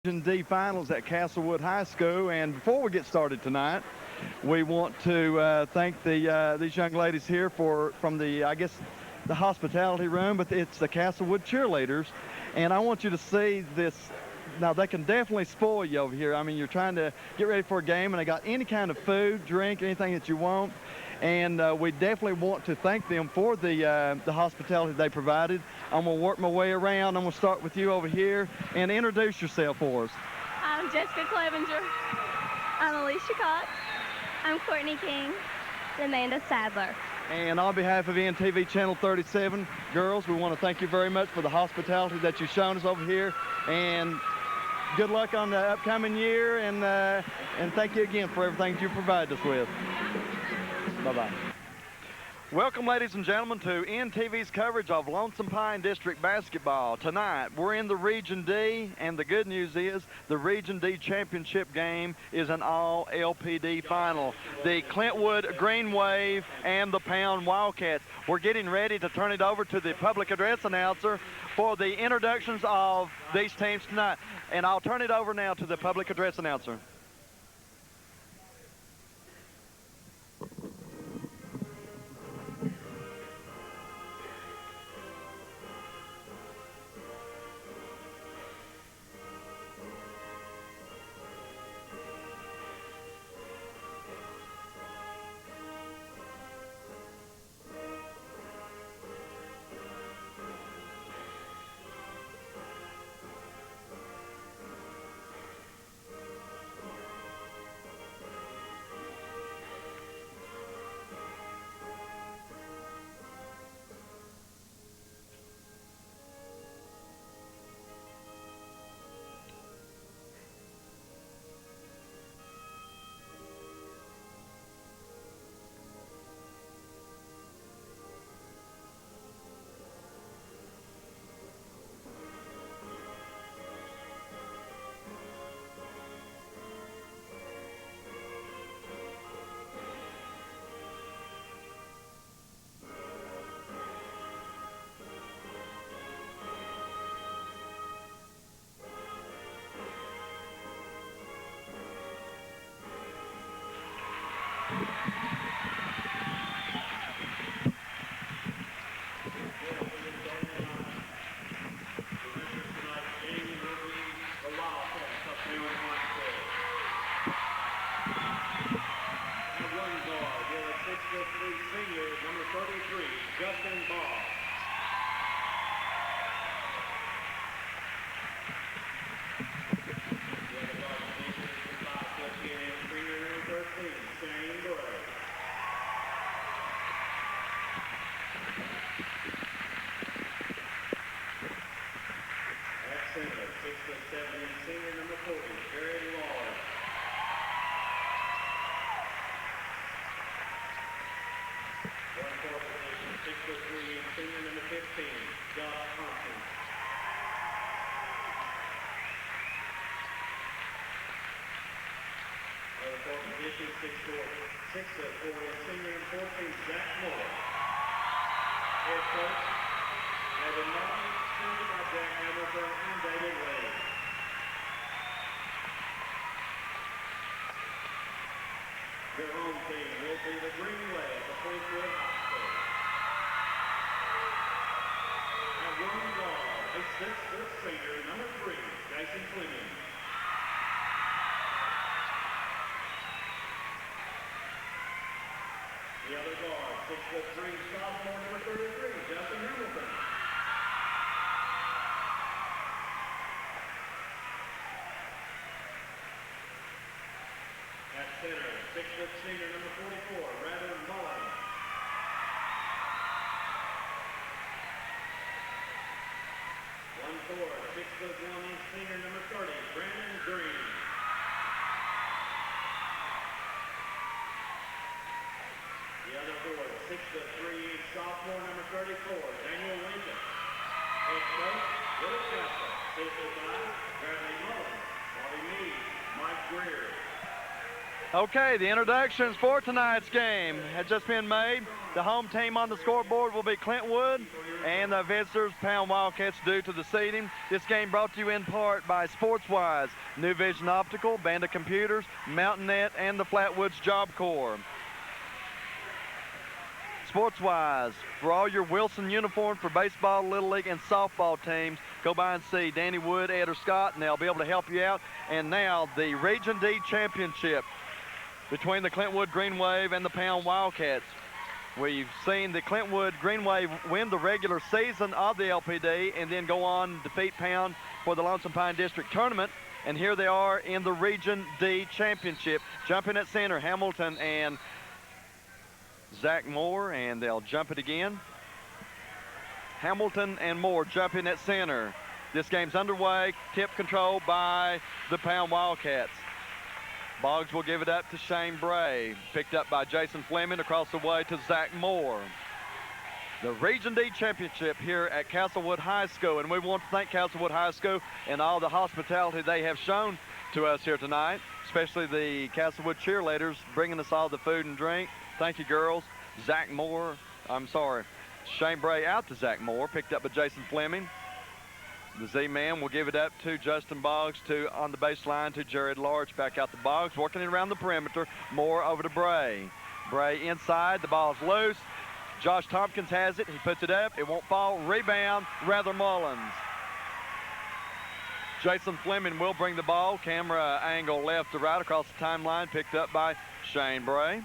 D finals at Castlewood High School, and before we get started tonight, we want to thank these young ladies here from the, I guess, the hospitality room, but it's the Castlewood cheerleaders, and I want you to see this. Now, they can definitely spoil you over here. I mean, you're trying to get ready for a game, and they got any kind of food, drink, anything that you want. And we definitely want to thank them for the hospitality they provided. I'm going to work my way around. I'm going to start with you over here and introduce yourself for us. I'm Jessica Clevenger. I'm Alicia Cox. I'm Courtney King. Amanda Sadler. And on behalf of INTV Channel 37, girls, we want to thank you very much for the hospitality that you've shown us over here. And good luck on the upcoming year, and thank you again for everything you provided us with. Bye-bye. Welcome, ladies and gentlemen, to INTV's coverage of Lonesome Pine District basketball. Tonight, we're in the Region D, and the good news is the Region D championship game is an all-LPD final. The Clintwood Green Wave and the Pound Wildcats. We're getting ready to turn it over to the public address announcer for the introductions of these teams tonight. And I'll turn it over now to the public address announcer. Your home team will be the Green Wave of Clintwood High School. And one guard, a 6-foot senior, number 3, Jason Fleming. The other guard, 6'3", sophomore, number 33, Justin Hamilton. At center, 6-foot senior, number 44, Rather Mullen. One forward, 6'1" senior, number 30, Brandon Green. The other forward, 6'3", sophomore, number 34, Daniel Lincoln. Head coach, Willie Castle. Assisted by Bradley Mullen, Bobby Meade, Mike Greer. Okay, the introductions for tonight's game had just been made. The home team on the scoreboard will be Clintwood, and the visitors, Pound Wildcats, due to the seeding. This game brought to you in part by SportsWise, New Vision Optical, Banda Computers, Mountain Net, and the Flatwoods Job Corps. SportsWise, for all your Wilson uniforms for baseball, Little League, and softball teams, go by and see Danny Wood, Ed, or Scott, and they'll be able to help you out. And now the Region D Championship between the Clintwood Green Wave and the Pound Wildcats. We've seen the Clintwood Green Wave win the regular season of the LPD and then go on and defeat Pound for the Lonesome Pine District Tournament. And here they are in the Region D Championship. Jumping at center, Hamilton and Zach Moore, and they'll jump it again. Hamilton and Moore jumping at center. This game's underway, tip control by the Pound Wildcats. Boggs will give it up to Shane Bray. Picked up by Jason Fleming across the way to Zach Moore. The Region D Championship here at Castlewood High School, and we want to thank Castlewood High School and all the hospitality they have shown to us here tonight, especially the Castlewood cheerleaders bringing us all the food and drink. Thank you, girls. Shane Bray out to Zach Moore, picked up by Jason Fleming. The Z-man will give it up to Justin Boggs on the baseline to Jared Large. Back out to Boggs, working it around the perimeter. Moore over to Bray. Bray inside, the ball's loose. Josh Tompkins has it, he puts it up, it won't fall. Rebound, Rather Mullins. Jason Fleming will bring the ball. Camera angle left to right across the timeline, picked up by Shane Bray.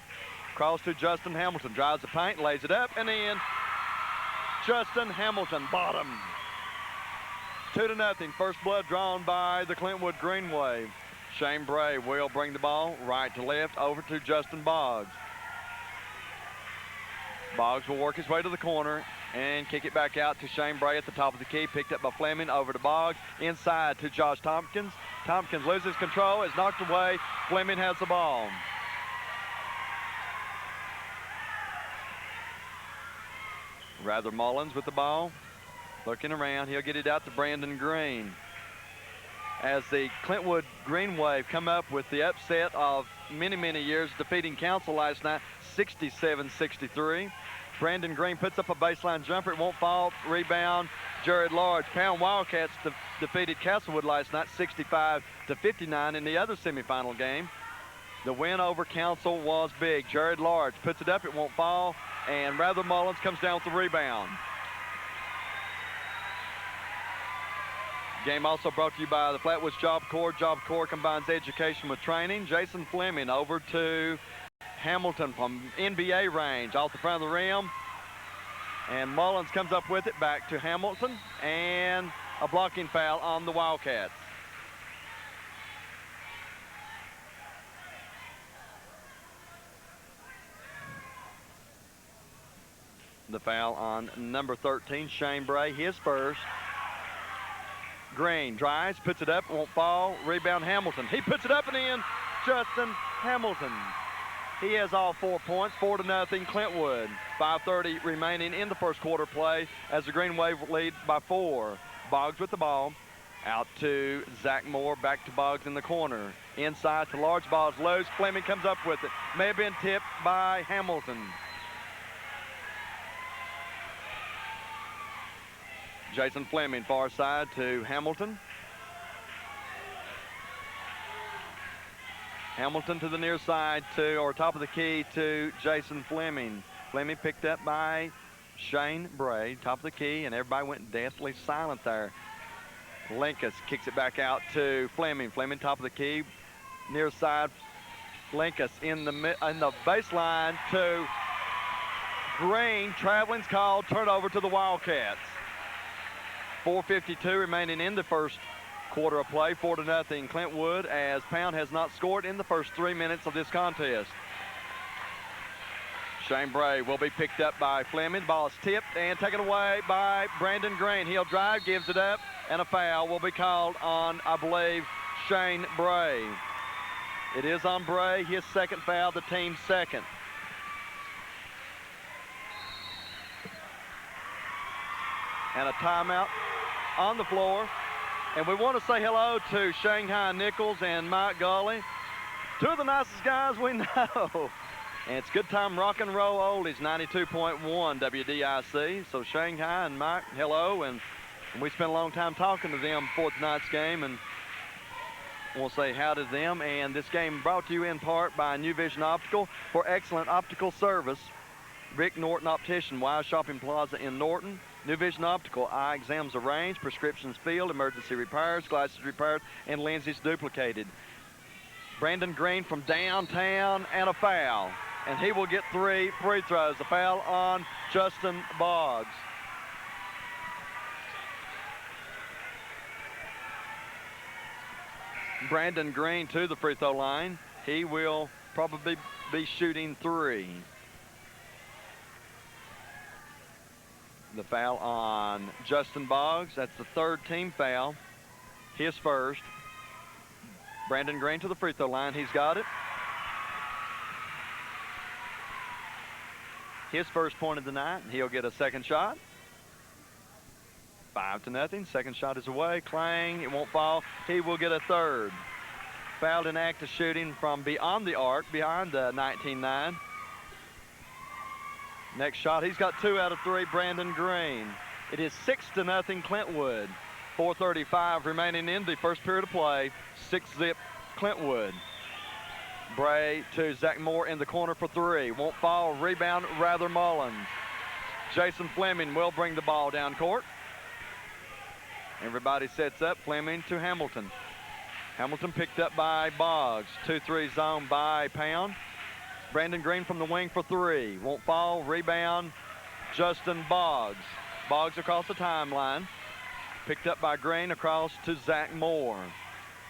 Cross to Justin Hamilton, drives the paint, lays it up and in. Justin Hamilton, bottom. 2-0, first blood drawn by the Clintwood Green Wave. Shane Bray will bring the ball right to left over to Justin Boggs. Boggs will work his way to the corner and kick it back out to Shane Bray at the top of the key, picked up by Fleming, over to Boggs, inside to Josh Tompkins. Tompkins loses control, is knocked away. Fleming has the ball. Rather Mullins with the ball. Looking around, he'll get it out to Brandon Green. As the Clintwood Green Wave come up with the upset of many, many years, defeating Council last night, 67-63. Brandon Green puts up a baseline jumper. It won't fall. Rebound, Jared Large. Pound Wildcats defeated Castlewood last night, 65-59 in the other semifinal game. The win over Council was big. Jared Large puts it up. It won't fall. And Rather Mullins comes down with the rebound. Game also brought to you by the Flatwoods Job Corps. Job Corps combines education with training. Jason Fleming over to Hamilton from NBA range off the front of the rim. And Mullins comes up with it back to Hamilton. And a blocking foul on the Wildcats. The foul on number 13, Shane Bray, his first. Green drives, puts it up, won't fall. Rebound, Hamilton. He puts it up and in. Justin Hamilton. He has all 4 points, 4-0 Clintwood. 5:30 remaining in the first quarter play as the Green Wave leads by 4. Boggs with the ball. Out to Zach Moore, back to Boggs in the corner. Inside to Large, ball's loose. Fleming comes up with it. May have been tipped by Hamilton. Jason Fleming, far side to Hamilton. Hamilton to the near side or top of the key to Jason Fleming. Fleming picked up by Shane Bray, top of the key, and everybody went deathly silent there. Linkus kicks it back out to Fleming. Fleming, top of the key, near side. Linkus in the baseline to Green. Traveling's called, turnover to the Wildcats. 4:52 remaining in the first quarter of play, 4-0 Clintwood, as Pound has not scored in the first 3 minutes of this contest. Shane Bray will be picked up by Fleming. The ball is tipped and taken away by Brandon Green. He'll drive, gives it up, and a foul will be called on, I believe, Shane Bray. It is on Bray, his second foul, the team's second. And a timeout on the floor. And we want to say hello to Shanghai Nichols and Mike Gully. Two of the nicest guys we know. And it's good time rock and roll oldies, 92.1 WDIC. So Shanghai and Mike, hello. And we spent a long time talking to them before tonight's game, and we'll say how to them. And this game brought to you in part by New Vision Optical. For excellent optical service, Rick Norton Optician, Wise Shopping Plaza in Norton. New Vision Optical, eye exams arranged, prescriptions filled, emergency repairs, glasses repaired, and lenses duplicated. Brandon Green from downtown, and a foul. And he will get 3 free throws. A foul on Justin Boggs. Brandon Green to the free throw line. He will probably be shooting 3. The foul on Justin Boggs. That's the 3rd team foul. His first. Brandon Green to the free throw line. He's got it. His first point of the night, and he'll get a second shot. 5-0. Second shot is away. Clang. It won't fall. He will get a 3rd. Fouled in act of shooting from beyond the arc, behind the 19-9. Next shot, he's got 2 out of 3, Brandon Green. It is 6-0 Clintwood. 4:35 remaining in the first period of play. 6-zip Clintwood. Bray to Zach Moore in the corner for 3. Won't fall. Rebound, Rather Mullins. Jason Fleming will bring the ball down court. Everybody sets up. Fleming to Hamilton. Hamilton picked up by Boggs. 2-3 zone by Pound. Brandon Green from the wing for 3. Won't fall. Rebound, Justin Boggs. Boggs across the timeline. Picked up by Green across to Zach Moore.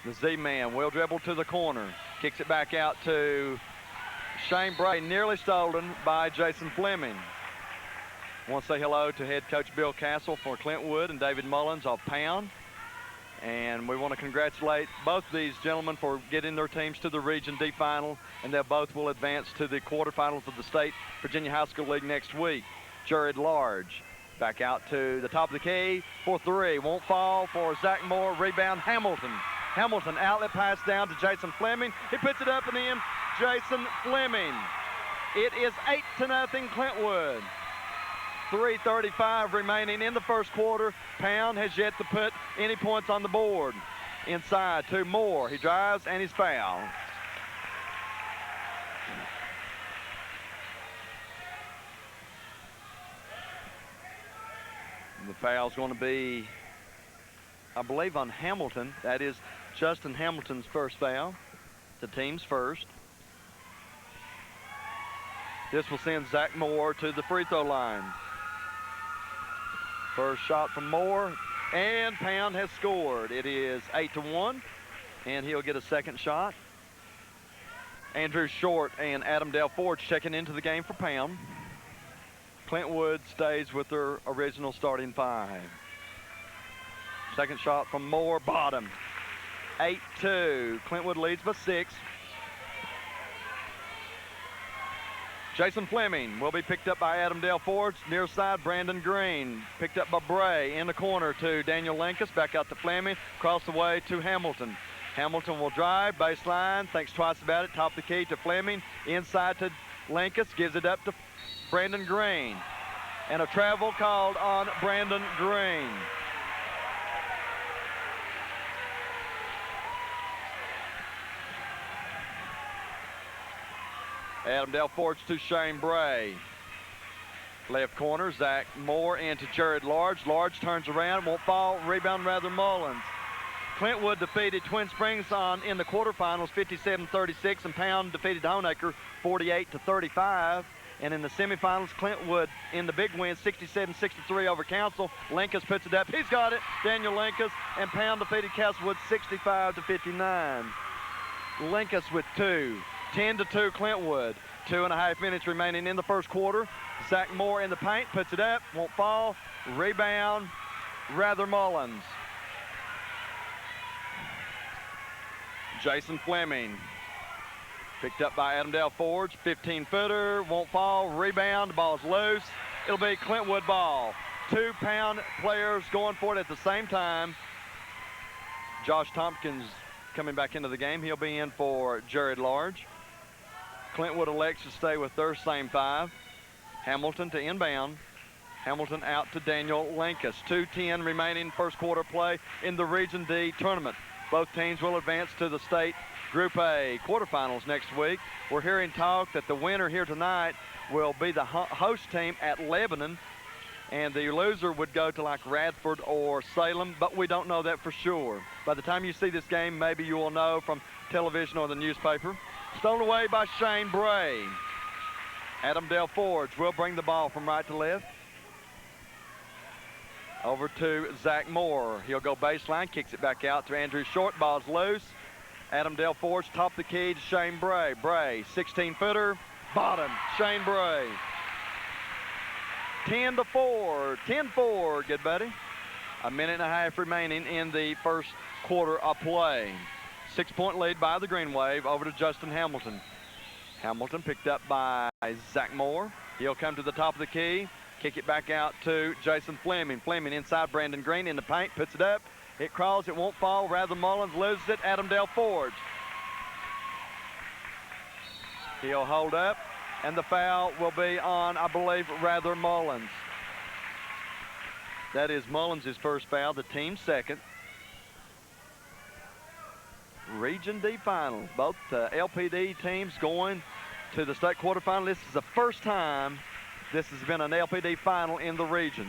The Z-man will dribble to the corner. Kicks it back out to Shane Bray. Nearly stolen by Jason Fleming. I want to say hello to head coach Bill Castle for Clintwood and David Mullins of Pound. And we want to congratulate both these gentlemen for getting their teams to the Region D final, and they both will advance to the quarterfinals of the State Virginia High School League next week. Jared Large back out to the top of the key for 3. Won't fall for Zach Moore. Rebound, Hamilton. Hamilton, outlet pass down to Jason Fleming. He puts it up and in. Jason Fleming. It is 8-0 Clintwood. 3:35 remaining in the first quarter. Pound has yet to put any points on the board. Inside to Moore. He drives and he's fouled. The foul's going to be, I believe, on Hamilton. That is Justin Hamilton's first foul. The team's first. This will send Zach Moore to the free throw line. First shot from Moore, and Pound has scored. It is 8-1, and he'll get a second shot. Andrew Short and Adam Dale Ford checking into the game for Pound. Clintwood stays with their original starting 5. Second shot from Moore, bottom. 8-2. Clintwood leads by 6. Jason Fleming will be picked up by Adam Dale Ford. Near side, Brandon Green. Picked up by Bray in the corner to Daniel Linkus. Back out to Fleming. Across the way to Hamilton. Hamilton will drive, baseline, thinks twice about it. Top of the key to Fleming. Inside to Linkus. Gives it up to Brandon Green. And a travel called on Brandon Green. Adam Dale Ford's to Shane Bray. Left corner, Zach Moore into Jared Large. Large turns around, won't fall. Rebound, Rather Mullins. Clintwood defeated Twin Springs in the quarterfinals, 57-36, and Pound defeated Honaker, 48-35. And in the semifinals, Clintwood in the big win, 67-63 over Council. Linkus puts it up. He's got it. Daniel Linkus. And Pound defeated Castlewood, 65-59. Linkus with 2. 10-2 Clintwood. 2.5 minutes remaining in the first quarter. Zach Moore in the paint, puts it up, won't fall. Rebound, Rather Mullins. Jason Fleming. Picked up by Adam Dale Ford. 15-footer, won't fall. Rebound, the ball's loose. It'll be Clintwood ball. 2 Pound players going for it at the same time. Josh Tompkins coming back into the game. He'll be in for Jared Large. Clintwood elects to stay with their same 5. Hamilton to inbound. Hamilton out to Daniel Linkus. 2:10 remaining first quarter play in the Region D tournament. Both teams will advance to the state Group A quarterfinals next week. We're hearing talk that the winner here tonight will be the host team at Lebanon, and the loser would go to like Radford or Salem, but we don't know that for sure. By the time you see this game, maybe you will know from television or the newspaper. Stolen away by Shane Bray. Adam Del Forge will bring the ball from right to left. Over to Zach Moore. He'll go baseline, kicks it back out to Andrew Short. Ball's loose. Adam Del Forge top the key to Shane Bray. Bray, 16-footer, bottom, Shane Bray. 10-4, 10-4, good buddy. A minute and a half remaining in the first quarter of play. 6-point lead by the Green Wave over to Justin Hamilton. Hamilton picked up by Zach Moore. He'll come to the top of the key. Kick it back out to Jason Fleming. Fleming inside Brandon Green in the paint, puts it up. It crawls, it won't fall. Rather Mullins loses it. Adam Del Forge. He'll hold up, and the foul will be on, I believe, Rather Mullins. That is Mullins' first foul, the team's second. Region D final. Both LPD teams going to the state quarterfinal. This is the first time this has been an LPD final in the region.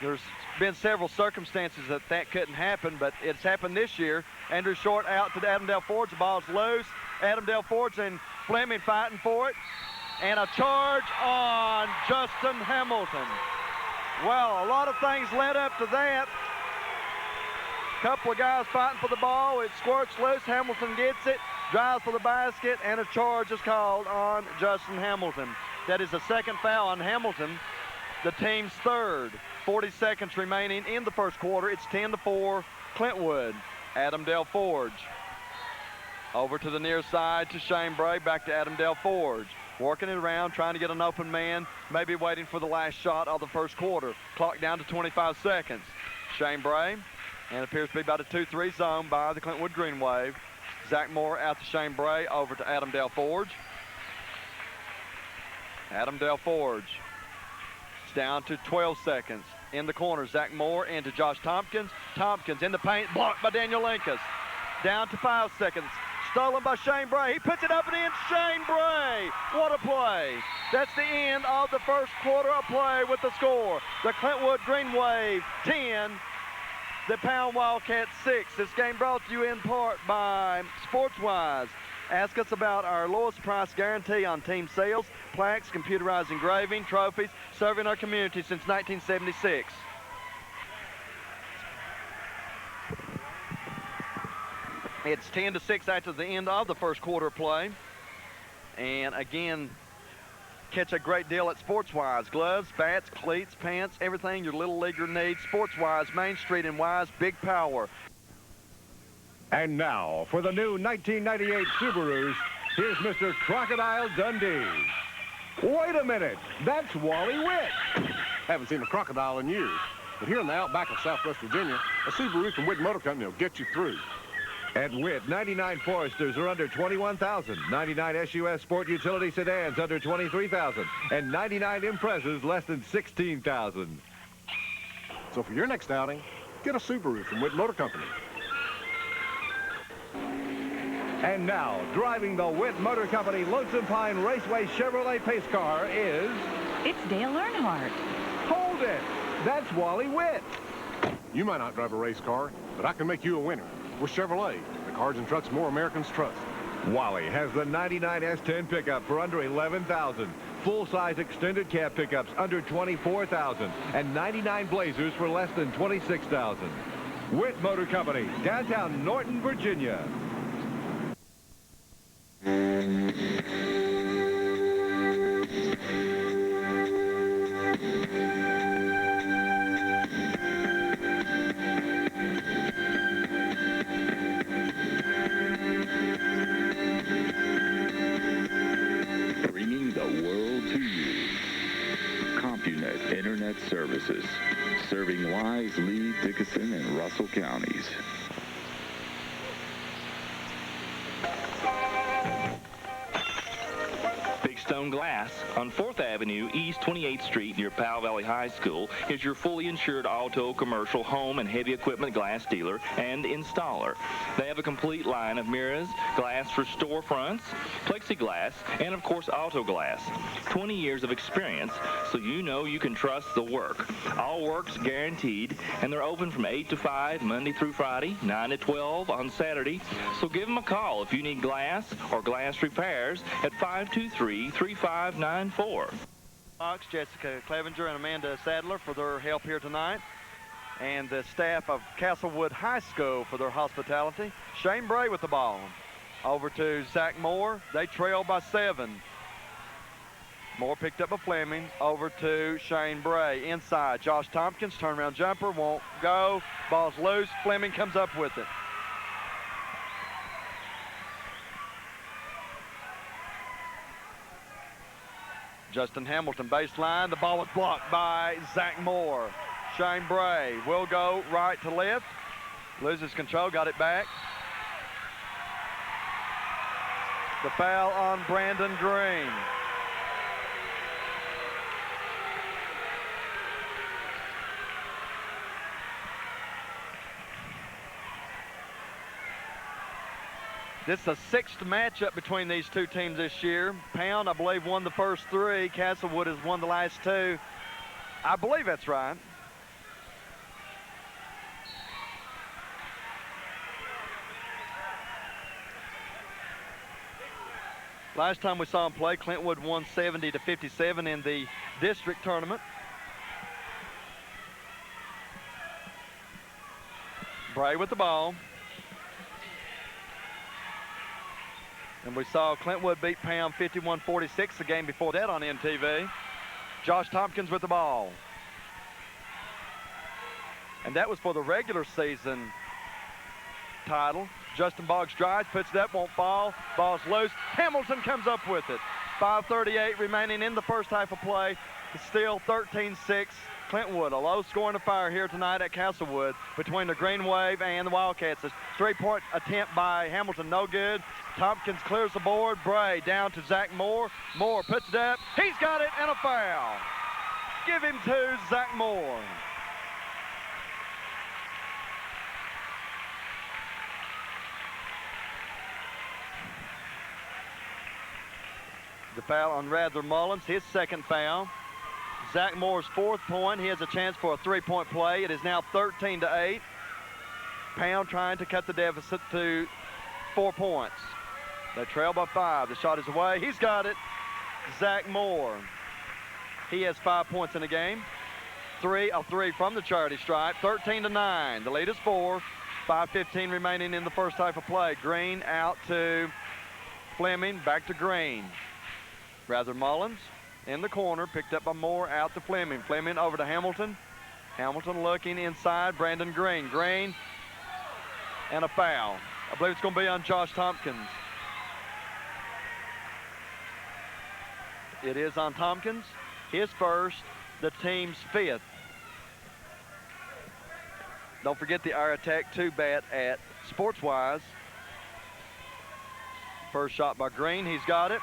There's been several circumstances that couldn't happen, but it's happened this year. Andrew Short out to Adam Del Forge. The ball's loose. Adam Del Forge and Fleming fighting for it. And a charge on Justin Hamilton. Well, a lot of things led up to that. Couple of guys fighting for the ball. It squirts loose. Hamilton gets it, drives for the basket, and a charge is called on Justin Hamilton. That is the second foul on Hamilton, the team's third. 40 seconds remaining in the first quarter. It's 10-4, Clintwood. Adam Del Forge. Over to the near side to Shane Bray, back to Adam Del Forge. Working it around, trying to get an open man, maybe waiting for the last shot of the first quarter. Clock down to 25 seconds. Shane Bray, and it appears to be about a 2-3 zone by the Clintwood Green Wave. Zach Moore out to Shane Bray, over to Adam Del Forge. Adam Del Forge. It's down to 12 seconds. In the corner, Zach Moore into Josh Tompkins. Tompkins in the paint, blocked by Daniel Linkus. Down to 5 seconds. Stolen by Shane Bray. He puts it up and in. Shane Bray. What a play. That's the end of the first quarter of play with the score. The Clintwood Green Wave 10, the Pound Wildcat 6. This game brought to you in part by SportsWise. Ask us about our lowest price guarantee on team sales, plaques, computerized engraving, trophies, serving our community since 1976. It's 10-6 after the end of the first quarter play. And again, catch a great deal at SportsWise. Gloves, bats, cleats, pants, everything your little leaguer needs. SportsWise, Main Street and Wise, big power. And now, for the new 1998 Subarus, here's Mr. Crocodile Dundee. Wait a minute, that's Wally Witt. Haven't seen a crocodile in years. But here in the outback of Southwest Virginia, a Subaru from Witt Motor Company will get you through. At Witt, 99 Foresters are under $21,000, 99 SUS Sport Utility Sedans under $23,000, and 99 Imprezas less than $16,000. So for your next outing, get a Subaru from Witt Motor Company. And now, driving the Witt Motor Company Lonesome Pine Raceway Chevrolet Pace car is... It's Dale Earnhardt. Hold it! That's Wally Witt. You might not drive a race car, but I can make you a winner. With Chevrolet, the cars and trucks more Americans trust. Wally has the 99 S10 pickup for under $11,000. Full-size extended cab pickups under $24,000. And 99 Blazers for less than $26,000. Witt Motor Company, downtown Norton, Virginia. Bringing the world to you. CompuNet Internet Services. Serving Wise, Lee, Dickinson, and Russell counties. Keystone Glass on 4th Avenue, East 28th Street near Powell Valley High School is your fully insured auto, commercial, home, and heavy equipment glass dealer and installer. They have a complete line of mirrors, glass for storefronts, plexiglass, and of course auto glass. 20 years of experience, so you know you can trust the work. All work's guaranteed, and they're open from 8 to 5 Monday through Friday, 9 to 12 on Saturday. So give them a call if you need glass or glass repairs at 523-3594. Fox, Jessica Clevenger, and Amanda Sadler for their help here tonight, and the staff of Castlewood High School for their hospitality. Shane Bray with the ball. Over to Zach Moore. They trail by 7. Moore picked up by Fleming. Over to Shane Bray. Inside, Josh Tompkins, turnaround jumper, won't go. Ball's loose. Fleming comes up with it. Justin Hamilton baseline. The ball was blocked by Zach Moore. Shane Bray will go right to left. Loses control, got it back. The foul on Brandon Green. This is the 6th matchup between these two teams this year. Pound, I believe, won the first 3. Castlewood has won the last 2. I believe that's right. Last time we saw him play, Clintwood won 70-57 in the district tournament. Bray with the ball. And we saw Clintwood beat Pound 51-46 the game before that on INTV. Josh Tompkins with the ball. And that was for the regular season title. Justin Boggs drives, puts it up, won't fall. Ball's loose. Hamilton comes up with it. 5:38 remaining in the first half of play. It's still 13-6. Clintwood, a low-scoring affair here tonight at Castlewood between the Green Wave and the Wildcats. A 3-point attempt by Hamilton, no good. Tompkins clears the board. Bray down to Zach Moore. Moore puts it up. He's got it, and a foul. Give him 2, Zach Moore. The foul on Rather Mullins, his second foul. Zach Moore's 4th point. He has a chance for a 3-point play. It is now 13-8. Pound trying to cut the deficit to 4 points. They trail by 5. The shot is away. He's got it. Zach Moore. He has 5 points in the game. 3 of 3 from the charity stripe. 13-9. The lead is 4. 5:15 remaining in the first half of play. Green out to Fleming. Back to Green. Rather Mullins in the corner, picked up by Moore, out to Fleming. Fleming over to Hamilton. Hamilton looking inside, Brandon Green. Green, and a foul. I believe it's going to be on Josh Tompkins. It is on Tompkins. His first, the team's 5th. Don't forget the Our Attack 2 bat at Sportswise. First shot by Green, he's got it.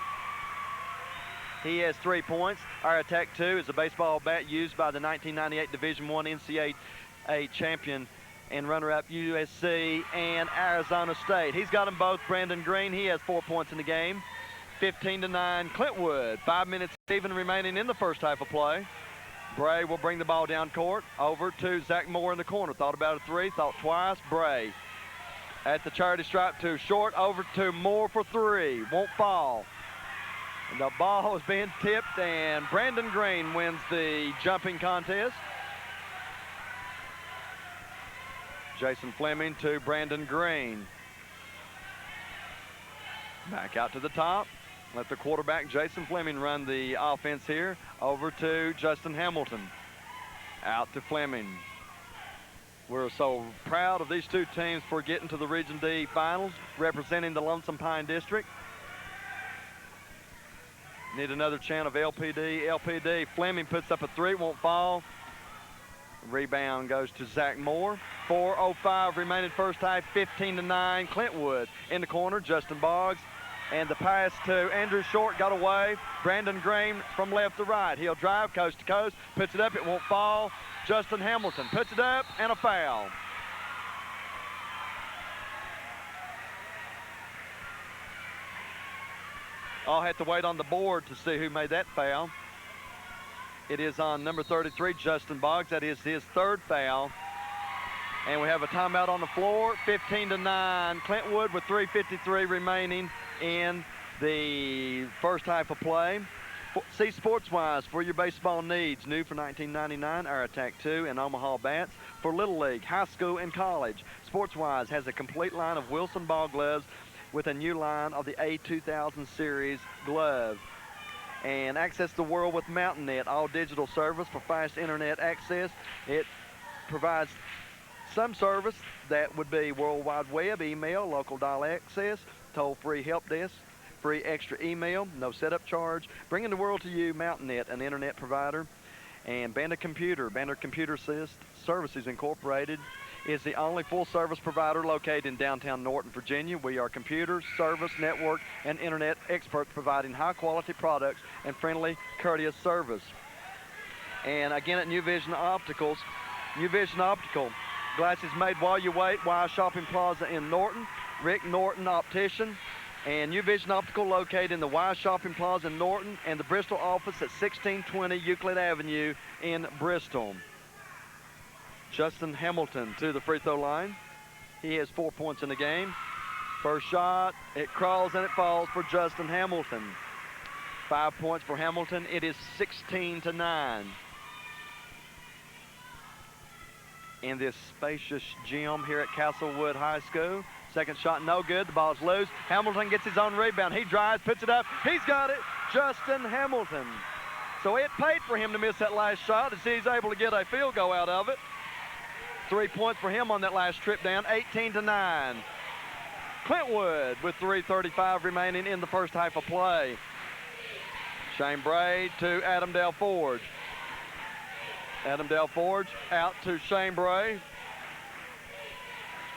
He has 3 points. Our Attack 2 is a baseball bat used by the 1998 Division I NCAA champion and runner-up USC and Arizona State. He's got them both. Brandon Green, he has 4 points in the game. 15-9 Clintwood. 5 minutes even remaining in the first half of play. Bray will bring the ball down court. Over to Zach Moore in the corner. Thought about a 3, thought twice. Bray at the charity stripe, too short. Over to Moore for 3. Won't fall. And the ball is being tipped, and Brandon Green wins the jumping contest. Jason Fleming to Brandon Green. Back out to the top. Let the quarterback, Jason Fleming, run the offense here. Over to Justin Hamilton. Out to Fleming. We're so proud of these two teams for getting to the Region D finals, representing the Lonesome Pine District. Need another chant of LPD, LPD. Fleming puts up a 3, won't fall. Rebound goes to Zach Moore. 4:05 remaining first half, 15-9. Clintwood in the corner. Justin Boggs And the pass to Andrew Short got away. Brandon Green from left to right. He'll drive coast to coast, puts it up, it won't fall. Justin Hamilton puts it up, and a foul. I'll have to wait on the board to see who made that foul. It is on number 33, Justin Boggs. That is his third foul. And we have a timeout on the floor, 15-9. Clintwood with 3:53 remaining in the first half of play. See Sportswise for your baseball needs. New for 1999, our Attack 2 and Omaha bats for Little League, high school, and college. Sportswise has a complete line of Wilson ball gloves with a new line of the A2000 series glove. And access the world with MountainNet, all digital service for fast internet access. It provides some service that would be World Wide Web, email, local dial access, toll-free help desk, free extra email, no setup charge. Bringing the world to you, MountainNet, an internet provider. And Bandit Computer Services Incorporated is the only full-service provider located in downtown Norton, Virginia. We are computer, service, network, and internet experts providing high-quality products and friendly, courteous service. And again at New Vision Optical, glasses made while you wait, Wise Shopping Plaza in Norton, Rick Norton Optician, and New Vision Optical located in the Wise Shopping Plaza in Norton and the Bristol office at 1620 Euclid Avenue in Bristol. Justin Hamilton to the free throw line. He has 4 points in the game. First shot, it crawls and it falls for Justin Hamilton. 5 points for Hamilton. It is 16-9. In this spacious gym here at Castlewood High School. Second shot, no good. The ball's loose. Hamilton gets his own rebound. He drives, puts it up. He's got it. Justin Hamilton. So it paid for him to miss that last shot as he's able to get a field goal out of it. 3 points for him on that last trip down, 18-9. Clintwood with 3:35 remaining in the first half of play. Shane Bray to Adam Dale Forge. Adam Dale Forge out to Shane Bray.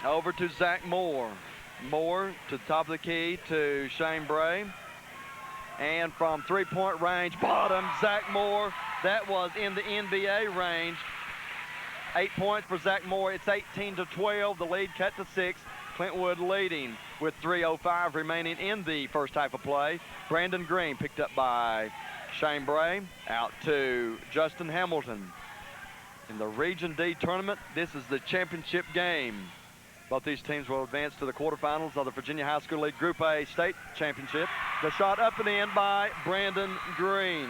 Over to Zach Moore. Moore to the top of the key to Shane Bray. And from three-point range, bottom, Zach Moore. That was in the NBA range. 8 points for Zach Moore. It's 18-12. The lead cut to 6. Clintwood leading with 3:05 remaining in the first half of play. Brandon Green picked up by Shane Bray. Out to Justin Hamilton. In the Region D tournament, this is the championship game. Both these teams will advance to the quarterfinals of the Virginia High School League Group A State Championship. The shot up and in by Brandon Green.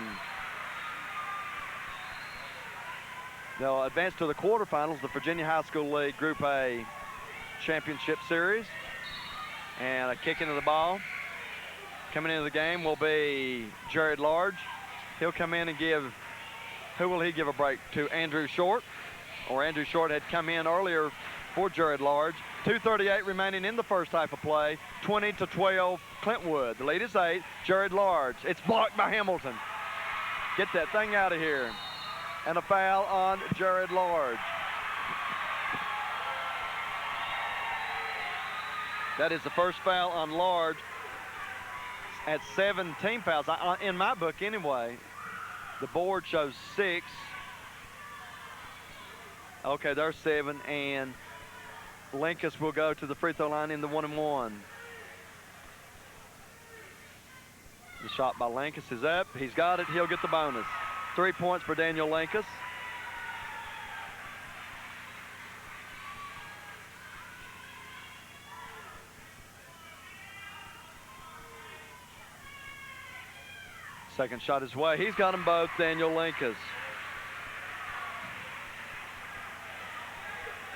They'll advance to the quarterfinals, the Virginia High School League Group A Championship Series. And a kick into the ball. Coming into the game will be Jared Large. He'll come in and give, who will he give a break to? Andrew Short. Or Andrew Short had come in earlier for Jared Large. 2:38 remaining in the first half of play. 20-12 Clintwood. The lead is 8. Jared Large. It's blocked by Hamilton. Get that thing out of here. And a foul on Jared Large. That is the first foul on Large at 17 fouls, in my book anyway. The board shows 6. Okay, there's 7, and Linkus will go to the free throw line in the 1-and-1. The shot by Linkus is up. He's got it. He'll get the bonus. 3 points for Daniel Linkus. Second shot his way. He's got them both, Daniel Linkus.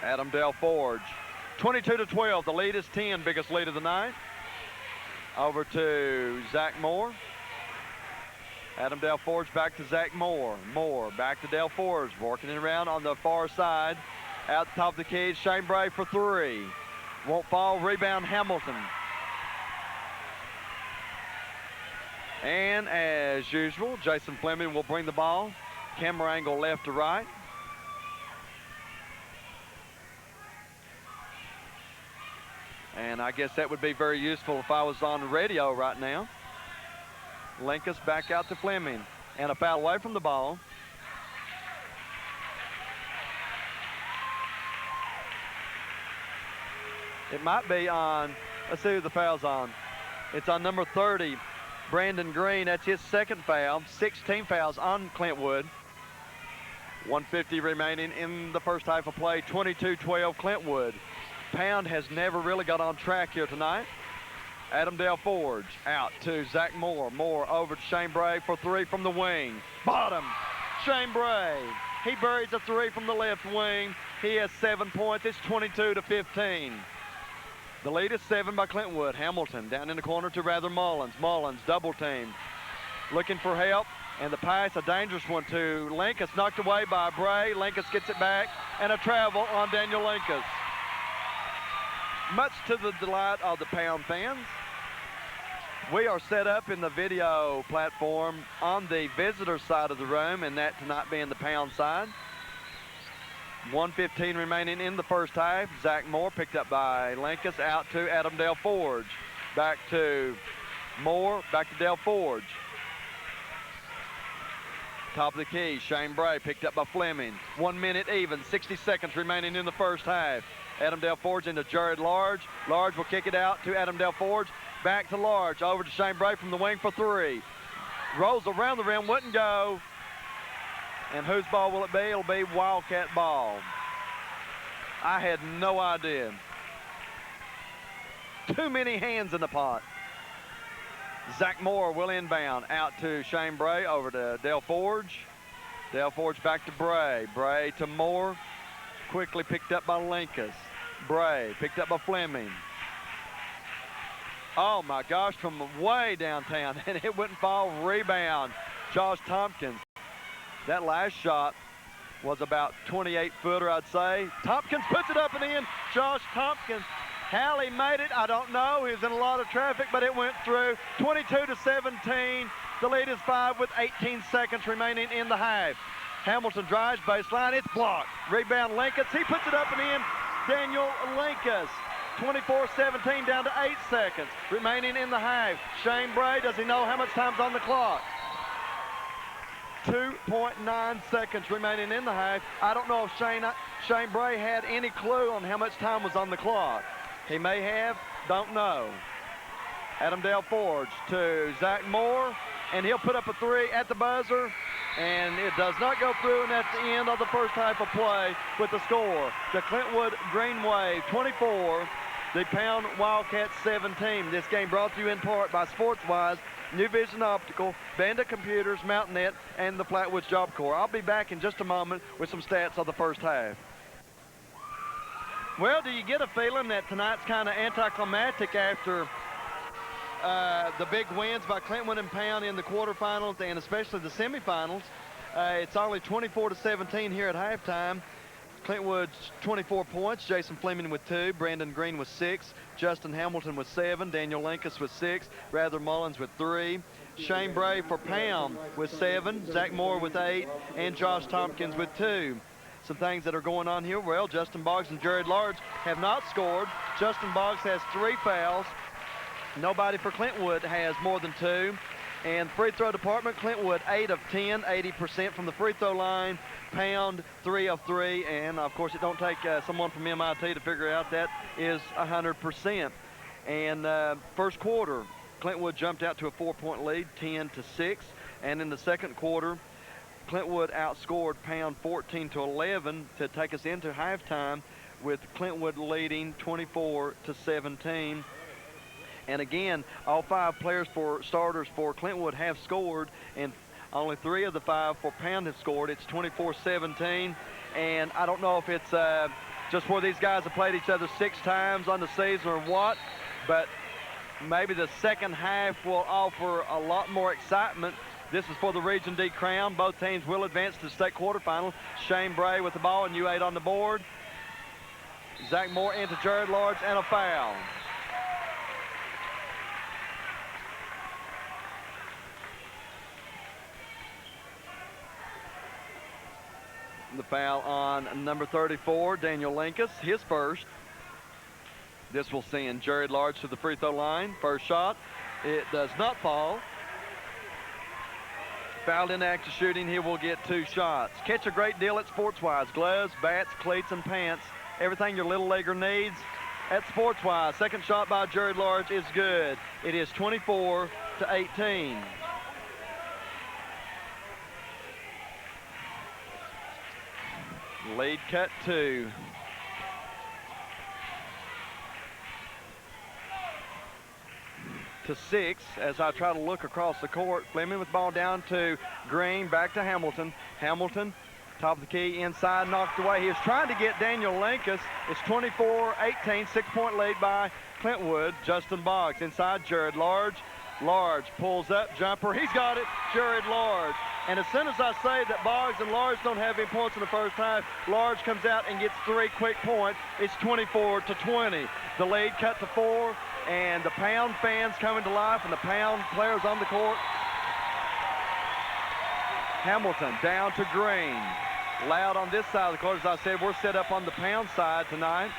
Adam Dale Forge. 22-12. The lead is 10. Biggest lead of the night. Over to Zach Moore. Adam Dale Forge back to Zach Moore. Moore back to Dale Forge. Working it around on the far side. Out the top of the key. Shane Bray for 3. Won't fall. Rebound Hamilton. And as usual, Jason Fleming will bring the ball. Camera angle left to right. And I guess that would be very useful if I was on the radio right now. Linkus back out to Fleming. And a foul away from the ball. It might be on, let's see who the foul's on. It's on number 30, Brandon Green. That's his second foul. 16 fouls on Clintwood. 1:50 remaining in the first half of play. 22-12 Clintwood. Pound has never really got on track here tonight. Adam Dale Forge out to Zach Moore. Moore over to Shane Bray for three from the wing. Bottom, Shane Bray. He buries a three from the left wing. He has 7 points. It's 22-15. The lead is 7 by Clintwood. Hamilton down in the corner to Rather Mullins. Mullins double teamed. Looking for help. And the pass, a dangerous one to Linkus. Knocked away by Bray. Linkus gets it back. And a travel on Daniel Linkus. Much to the delight of the Pound fans. We are set up in the video platform on the visitor side of the room, and that tonight being the Pound side. 1:15 remaining in the first half. Zach Moore picked up by Linkus, out to Adam Dale Forge. Back to Moore, back to Dale Forge. Top of the key, Shane Bray picked up by Fleming. 1 minute even, 60 seconds remaining in the first half. Adam Dale Forge into Jared Large. Large will kick it out to Adam Dale Forge. Back to Large, over to Shane Bray from the wing for three. Rolls around the rim, wouldn't go. And whose ball will it be? It'll be Wildcat ball. I had no idea. Too many hands in the pot. Zach Moore will inbound out to Shane Bray, over to Dale Forge. Dale Forge back to Bray. Bray to Moore. Quickly picked up by Linkus. Bray picked up by Fleming. Oh my gosh, from way downtown, and it wouldn't fall. Rebound, Josh Tompkins. That last shot was about 28-footer, I'd say. Tompkins puts it up and in. Josh Tompkins. How he made it, I don't know. He was in a lot of traffic, but it went through. 22-17. The lead is 5 with 18 seconds remaining in the half. Hamilton drives baseline. It's blocked. Rebound Linkus. He puts it up and in. Daniel Linkus. 24-17, down to 8 seconds remaining in the half. Shane Bray, does he know how much time's on the clock? 2.9 seconds remaining in the half. I don't know if Shane Bray had any clue on how much time was on the clock. He may have, don't know. Adam Dale Forge to Zach Moore, and he'll put up a three at the buzzer, and it does not go through, and that's the end of the first half of play with the score. The Clintwood Green Wave 24, the Pound Wildcats 17. This game brought to you in part by SportsWise, New Vision Optical, Bandit Computers, Mountain Net, and the Flatwoods Job Corps. I'll be back in just a moment with some stats of the first half. Well, do you get a feeling that tonight's kind of anticlimactic after the big wins by Clintwood and Pound in the quarterfinals and especially the semifinals? It's only 24-17 here at halftime. Clintwood's 24 points, Jason Fleming with 2, Brandon Green with 6, Justin Hamilton with 7, Daniel Linkus with 6, Rather Mullins with 3, Shane Bray for Pound with 7, Zach Moore with 8, and Josh Tompkins with 2. Some things that are going on here. Well, Justin Boggs and Jared Large have not scored. Justin Boggs has 3 fouls. Nobody for Clintwood has more than 2. And free throw department, Clintwood 8 of 10, 80% from the free throw line. Pound 3 of 3, and of course it don't take someone from MIT to figure out that is 100%. And first quarter, Clintwood jumped out to a 4-point lead, 10-6. And in the second quarter, Clintwood outscored Pound 14-11 to take us into halftime, with Clintwood leading 24-17. And again, all 5 players for starters for Clintwood have scored, and only 3 of the 5 for Pound have scored. It's 24-17, and I don't know if it's just where these guys have played each other 6 times on the season or what, but maybe the second half will offer a lot more excitement. This is for the Region D crown. Both teams will advance to the state quarterfinals. Shane Bray with the ball and U8 on the board. Zach Moore into Jared Large, and a foul. The foul on number 34, Daniel Linkus, his first. This will send Jared Large to the free throw line. First shot, it does not fall. Fouled in active shooting, he will get 2 shots. Catch a great deal at Sportswise. Gloves, bats, cleats, and pants. Everything your little leaguer needs at Sportswise. Second shot by Jared Large is good. It is 24-18. Lead cut 2. To 6 as I try to look across the court. Fleming with ball down to Green, back to Hamilton. Hamilton, top of the key, inside, knocked away. He is trying to get Daniel Linkus. It's 24-18, 6-point lead by Clintwood. Justin Boggs inside, Jared Large. Large pulls up, jumper, he's got it, Jared Large. And as soon as I say that Boggs and Large don't have any points in the first half, Large comes out and gets 3 quick points. It's 24-20. The lead cut to 4. And the Pound fans coming to life and the Pound players on the court. Hamilton down to Green. Loud on this side of the court. As I said, we're set up on the Pound side tonight.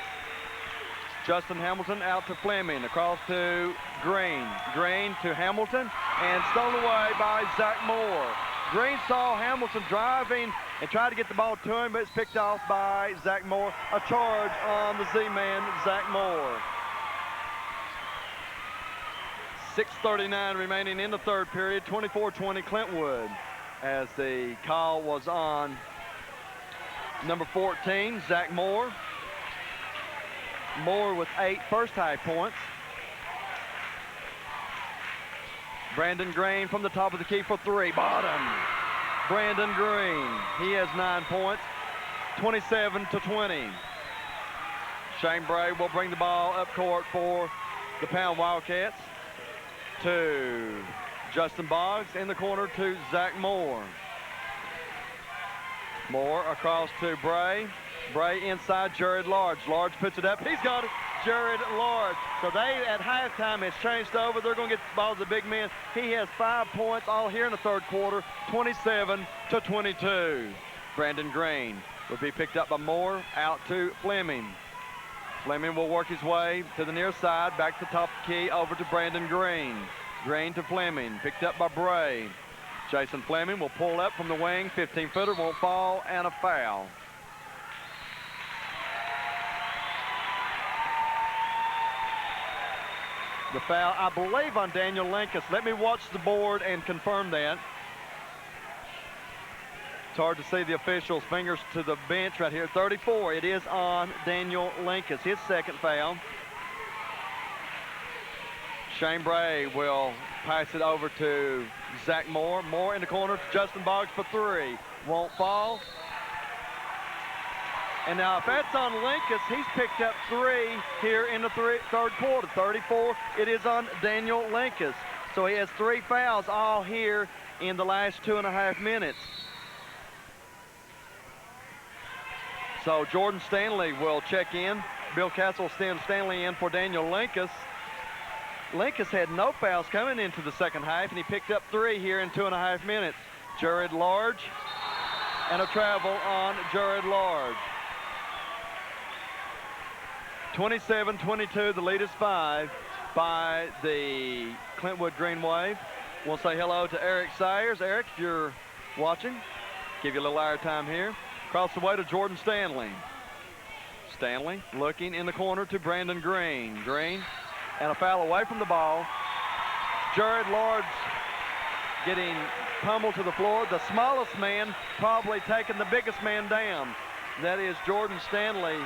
Justin Hamilton out to Fleming. Across to Green. Green to Hamilton. And stolen away by Zach Moore. Green saw Hamilton driving and tried to get the ball to him, but it's picked off by Zach Moore. A charge on the Z-man, Zach Moore. 6:39 remaining in the third period, 24-20 Clintwood, as the call was on number 14, Zach Moore. Moore with 8 first half points. Brandon Green from the top of the key for 3, bottom. Brandon Green, he has 9 points, 27-20. Shane Bray will bring the ball up court for the Pound Wildcats. To Justin Boggs in the corner to Zach Moore. Moore across to Bray. Bray inside, Jared Large. Large puts it up. He's got it, Jared Large. So they, at halftime, it's changed over. They're going to get the ball to the big men. He has 5 points all here in the third quarter, 27-22. Brandon Green will be picked up by Moore, out to Fleming. Fleming will work his way to the near side, back to the top of the key, over to Brandon Green. Green to Fleming, picked up by Bray. Jason Fleming will pull up from the wing, 15-footer, won't fall, and a foul. The foul, I believe, on Daniel Linkus. Let me watch the board and confirm that. It's hard to see the officials' fingers to the bench right here. 34, it is on Daniel Linkus, his second foul. Shane Bray will pass it over to Zach Moore. Moore in the corner, Justin Boggs for 3. Won't fall. And now if that's on Linkus, he's picked up 3 here in the third quarter. 34, it is on Daniel Linkus. So he has 3 fouls all here in the last 2.5 minutes. So Jordan Stanley will check in. Bill Castle sends Stanley in for Daniel Linkus. Linkus had no fouls coming into the second half, and he picked up 3 here in 2.5 minutes. Jared Large, and a travel on Jared Large. 27-22, the lead is 5 by the Clintwood Green Wave. We'll say hello to Eric Sayers. Eric, if you're watching, give you a little airtime here. Across the way to Jordan Stanley. Stanley looking in the corner to Brandon Green. Green, and a foul away from the ball. Jared Large getting pummeled to the floor. The smallest man probably taking the biggest man down. That is Jordan Stanley.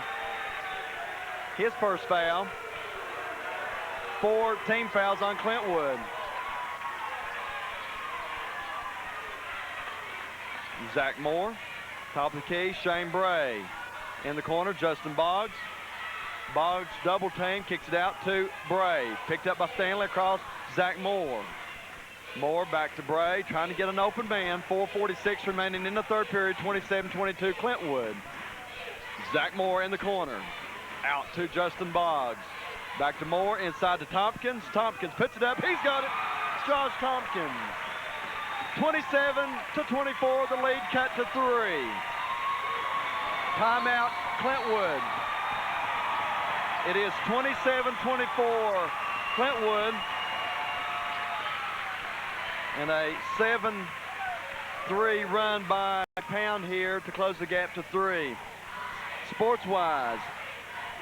His first foul. 4 team fouls on Clintwood. Zach Moore, top of the key, Shane Bray. In the corner, Justin Boggs. Boggs double team, kicks it out to Bray. Picked up by Stanley across Zach Moore. Moore back to Bray, trying to get an open man. 4:46 remaining in the third period, 27-22 Clintwood. Zach Moore in the corner. Out to Justin Boggs. Back to Moore, inside to Tompkins. Tompkins puts it up, he's got it. Josh Tompkins. 27-24, the lead cut to 3. Timeout, Clintwood. It is 27-24 Clintwood. And a 7-3 run by Pound here to close the gap to 3. Sports-wise,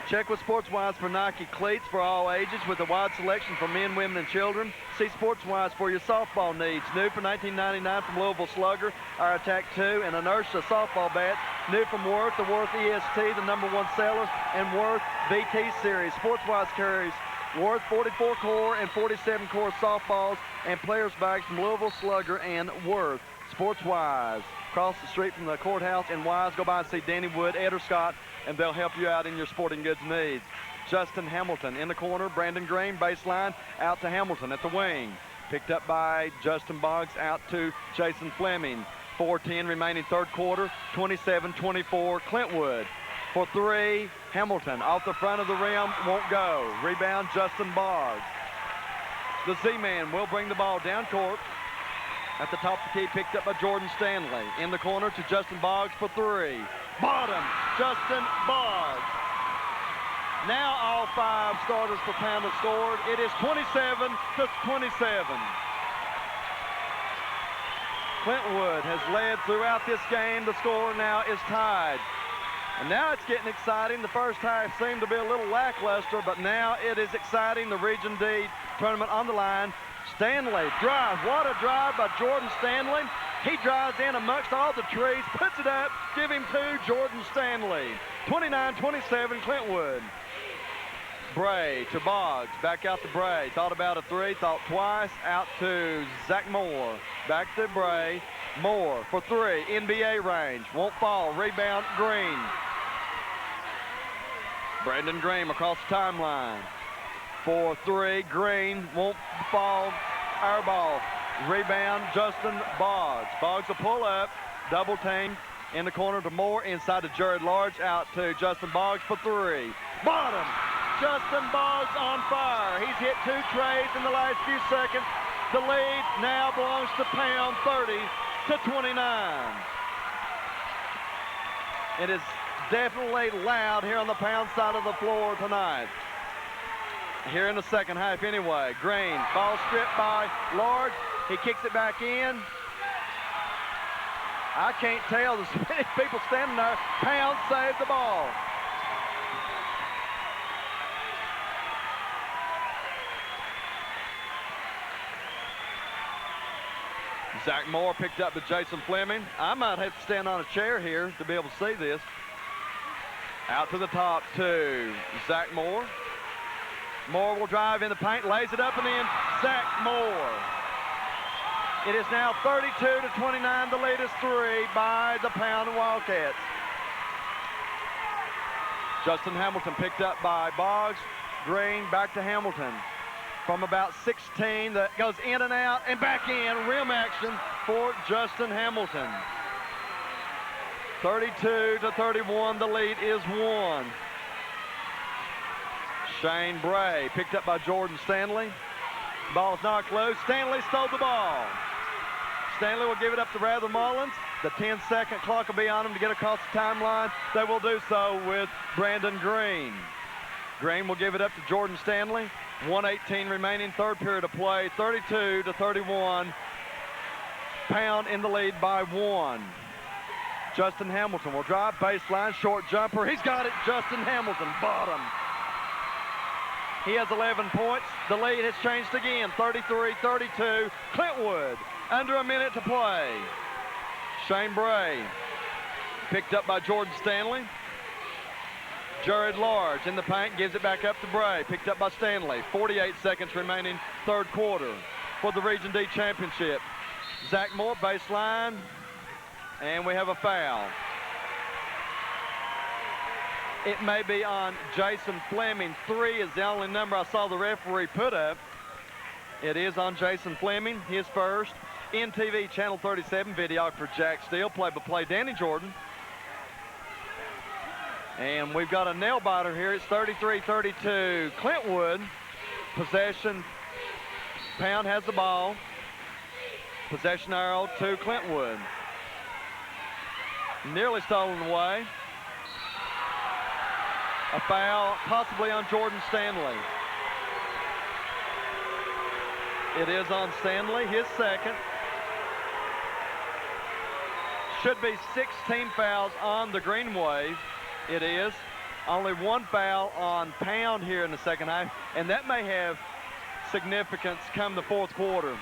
check with Sports-wise for Nike cleats for all ages with a wide selection for men, women, and children. See Sports-wise for your softball needs. New for 1999 from Louisville Slugger, our Attack 2, and Inertia softball bat. New from Worth, the Worth EST, the #1 seller, and Worth VT Series. Sports-wise carries Worth 44 core and 47 core softballs and players bags from Louisville Slugger and Worth. Sports-wise, across the street from the courthouse in Wise, go by and see Danny Wood, Ed or Scott, and they'll help you out in your sporting goods needs. Justin Hamilton in the corner, Brandon Green, baseline, out to Hamilton at the wing. Picked up by Justin Boggs, out to Jason Fleming. 4:10 remaining third quarter, 27-24 Clintwood. For 3, Hamilton off the front of the rim, won't go. Rebound, Justin Boggs. The Z-Man will bring the ball down court. At the top of the key, picked up by Jordan Stanley. In the corner to Justin Boggs for 3. Bottom, Justin Boggs. Now all 5 starters for Pound have scored. It is 27-27. Clintwood has led throughout this game. The score now is tied. And now it's getting exciting. The first half seemed to be a little lackluster, but now it is exciting. The Region D tournament on the line. Stanley drives. What a drive by Jordan Stanley. He drives in amongst all the trees, puts it up, give him 2, Jordan Stanley. 29-27 Clintwood. Bray to Boggs, back out to Bray. Thought about a 3, thought twice, out to Zach Moore. Back to Bray. Moore for 3, NBA range, won't fall. Rebound, Green. Brandon Green across the timeline. For 3, Green, won't fall. Air ball. Rebound, Justin Boggs. Boggs will pull up, double team in the corner to Moore, inside to Jared Large, out to Justin Boggs for 3. Bottom, Justin Boggs on fire. He's hit 2 trays in the last few seconds. The lead now belongs to Pound, 30-29. It is definitely loud here on the Pound side of the floor tonight. Here in the second half anyway. Green, ball stripped by Large. He kicks it back in. I can't tell. There's many people standing there. Pound saved the ball. Zach Moore picked up to Jason Fleming. I might have to stand on a chair here to be able to see this. Out to the top to Zach Moore. Moore will drive in the paint, lays it up and in. Zach Moore. It is now 32-29. The lead is 3 by the Pound Wildcats. Justin Hamilton picked up by Boggs. Green back to Hamilton. From about 16, that goes in and out and back in. Rim action for Justin Hamilton. 32-31, the lead is 1. Shane Bray picked up by Jordan Stanley. Ball's not close. Stanley stole the ball. Stanley will give it up to Rather Mullins. The 10-second clock will be on him to get across the timeline. They will do so with Brandon Green. Green will give it up to Jordan Stanley. 1:18 remaining, third period of play. 32-31. Pound in the lead by 1. Justin Hamilton will drive baseline, short jumper. He's got it. Justin Hamilton, bottom. He has 11 points. The lead has changed again. 33-32. Clintwood, under a minute to play. Shane Bray, picked up by Jordan Stanley. Jared Large in the paint, gives it back up to Bray. Picked up by Stanley. 48 seconds remaining, third quarter for the Region D Championship. Zach Moore, baseline, and we have a foul. It may be on Jason Fleming. 3 is the only number I saw the referee put up. It is on Jason Fleming, his first. INTV Channel 37, videographer Jack Steele, play-by-play Danny Jordan. And we've got a nail biter here. It's 33-32. Clintwood, possession. Pound has the ball. Possession arrow to Clintwood. Nearly stolen away. A foul possibly on Jordan Stanley. It is on Stanley, his second. Should be 16 fouls on the Green Wave. It is. Only one foul on Pound here in the second half, and that may have significance come the fourth quarter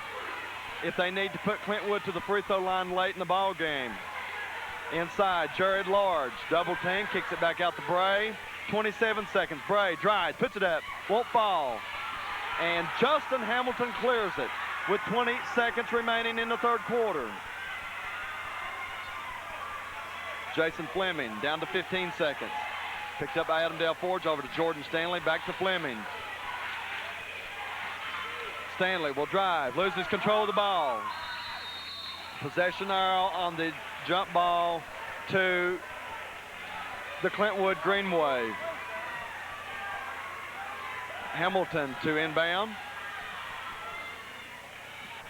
if they need to put Clintwood to the free throw line late in the ball game. Inside, Jared Large, double team, kicks it back out to Bray. 27 seconds, Bray drives, puts it up, won't fall. And Justin Hamilton clears it with 20 seconds remaining in the third quarter. Jason Fleming down to 15 seconds. Picked up by Adam Dale Forge, over to Jordan Stanley, back to Fleming. Stanley will drive, loses control of the ball. Possession arrow on the jump ball to the Clintwood Green Wave. Hamilton to inbound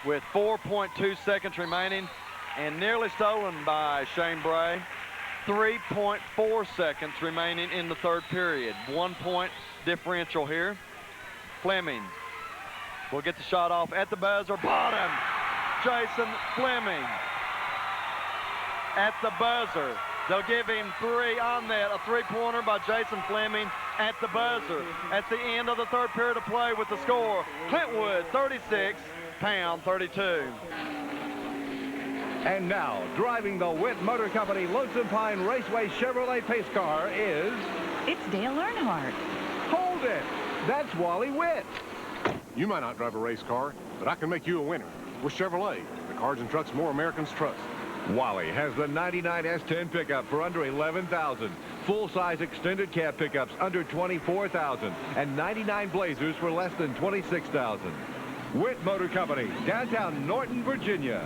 with 4.2 seconds remaining and nearly stolen by Shane Bray. 3.4 seconds remaining in the third period. 1 point differential here. Fleming will get the shot off at the buzzer. Bottom. Jason Fleming at the buzzer. They'll give him 3 on that. A three-pointer by Jason Fleming at the buzzer. At the end of the third period of play with the score, Clintwood 36, Pound 32. And now, driving the Witt Motor Company Lonesome Pine Raceway Chevrolet pace car is... It's Dale Earnhardt. Hold it! That's Wally Witt. You might not drive a race car, but I can make you a winner. With Chevrolet, the cars and trucks more Americans trust. Wally has the 99 S10 pickup for under $11,000. Full-size extended cab pickups under $24,000. And 99 Blazers for less than $26,000. Witt Motor Company, downtown Norton, Virginia.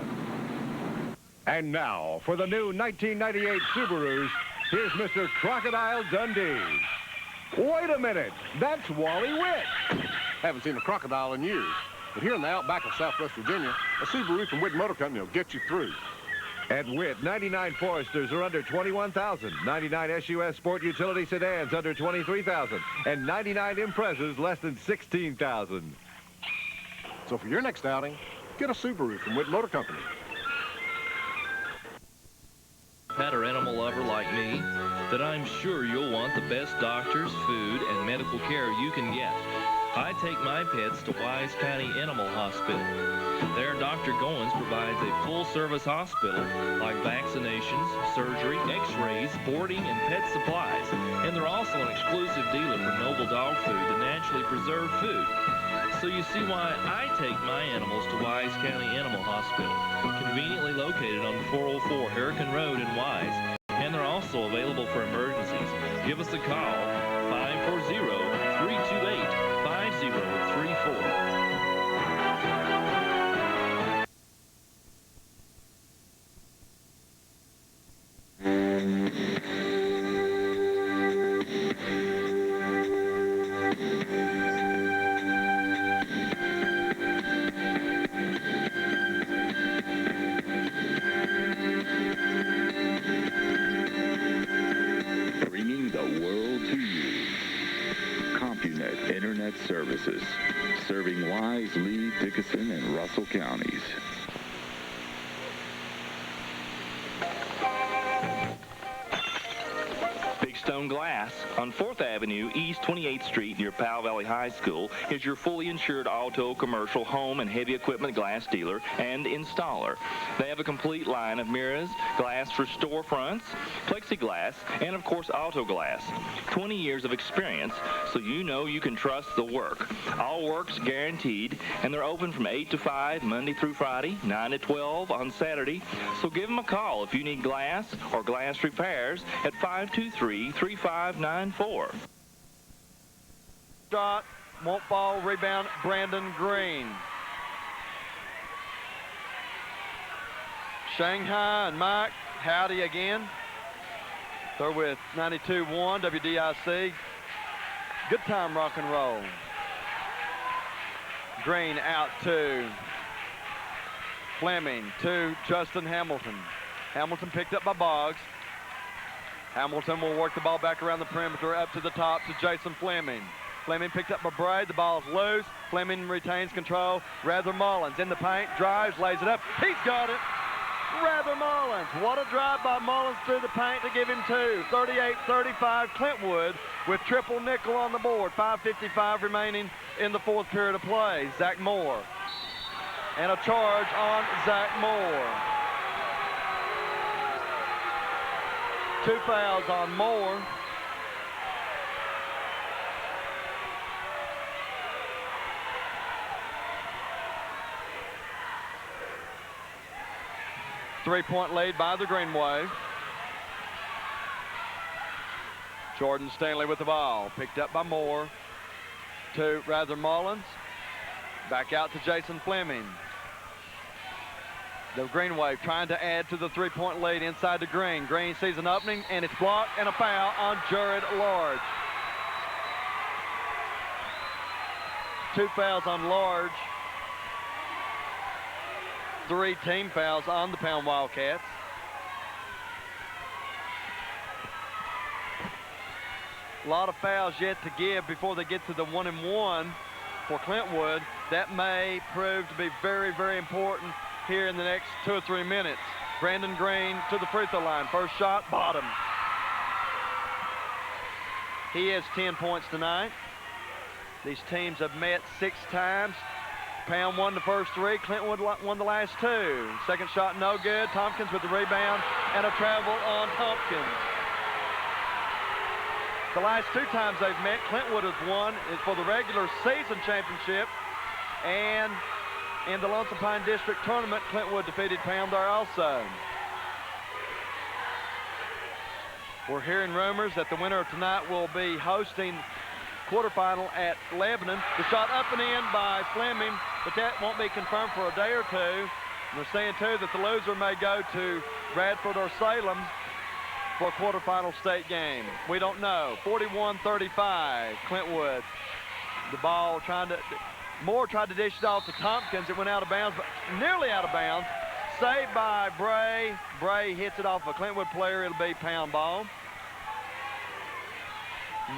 And now, for the new 1998 Subarus, here's Mr. Crocodile Dundee. Wait a minute, that's Wally Witt. Haven't seen a crocodile in years. But here in the outback of Southwest Virginia, a Subaru from Witt Motor Company will get you through. At Witt, 99 Foresters are under $21,000. 99 SUS Sport Utility Sedans under $23,000. And 99 Imprezas less than $16,000. So for your next outing, get a Subaru from Witt Motor Company. Pet or animal lover like me, that I'm sure you'll want the best doctors, food, and medical care you can get. I take my pets to Wise County Animal Hospital. There, Dr. Goins provides a full-service hospital like vaccinations, surgery, x-rays, boarding, and pet supplies. And they're also an exclusive dealer for Noble Dog Food to naturally preserve food. So you see why I take my animals to Wise County Animal Hospital, conveniently located on 404 Hurricane Road in Wise. And they're also available for emergencies. Give us a call, 540-328-5034. Services, serving Wise, Lee, Dickinson, and Russell counties. Big Stone Glass on 4th Avenue, East 28th Street near Powell Valley High School is your fully insured auto, commercial, home, and heavy equipment glass dealer and installer. They have a complete line of mirrors, glass for storefronts, plexiglass, and of course auto glass. 20 years of experience, so you know you can trust the work. All work's guaranteed, and they're open from 8 to 5 Monday through Friday, 9 to 12 on Saturday. So give them a call if you need glass or glass repairs at 523-3594. Shot, won't fall, rebound, Brandon Green. Shanghai and Mike, howdy again. They're with 92.1 WDIC. Good time rock and roll. Green out to Fleming to Justin Hamilton. Hamilton picked up by Boggs. Hamilton will work the ball back around the perimeter up to the top to Jason Fleming. Fleming picked up by Bray. The ball's loose. Fleming retains control. Rather Mullins in the paint, drives, lays it up. He's got it. Rather Mullins. What a drive by Mullins through the paint to give him two. 38-35 Clintwood with triple nickel on the board. 5:55 remaining in the fourth period of play. Zach Moore. And a charge on Zach Moore. 2 fouls on Moore. Three-point lead by the Green Wave. Jordan Stanley with the ball. Picked up by Moore. To Rather Mullins. Back out to Jason Fleming. The Green Wave trying to add to the three-point lead inside the Green. Green sees an opening, and it's blocked, and a foul on Jared Large. 2 fouls on Large. 3 team fouls on the Pound Wildcats. A lot of fouls yet to give before they get to the 1-and-1 for Clintwood. That may prove to be very, very important here in the next 2 or 3 minutes. Brandon Green to the free throw line. First shot, bottom. He has 10 points tonight. These teams have met 6 times. Pound won the first 3. Clintwood won the last 2. Second shot, no good. Tompkins with the rebound and a travel on Tompkins. The last 2 times they've met, Clintwood has won for the regular season championship, and in the Lonesome Pine District Tournament, Clintwood defeated Pound there also. We're hearing rumors that the winner of tonight will be hosting quarterfinal at Lebanon. The shot up and in by Fleming, but that won't be confirmed for a day or 2. They're saying, too, that the loser may go to Bradford or Salem for a quarterfinal state game. We don't know. 41-35, Clintwood. The ball Moore tried to dish it off to Tompkins. It went out of bounds, but nearly out of bounds. Saved by Bray. Bray hits it off a Clintwood player. It'll be Pound ball.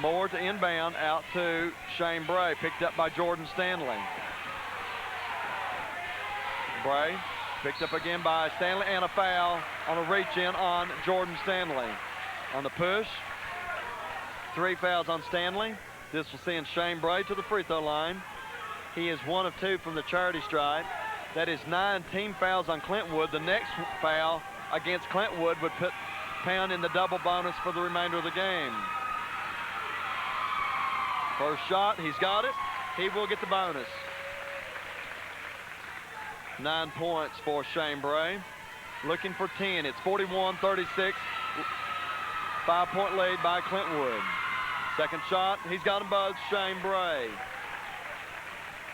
Moore to inbound out to Shane Bray. Picked up by Jordan Stanley. Bray picked up again by Stanley, and a foul on a reach-in on Jordan Stanley. On the push, 3 fouls on Stanley. This will send Shane Bray to the free throw line. He is 1 of 2 from the charity stripe. That is 9 team fouls on Clintwood. The next foul against Clintwood would put Pound in the double bonus for the remainder of the game. First shot, he's got it. He will get the bonus. 9 points for Shane Bray. Looking for 10. It's 41-36. 5-point lead by Clintwood. Second shot, he's got him buzzed, Shane Bray.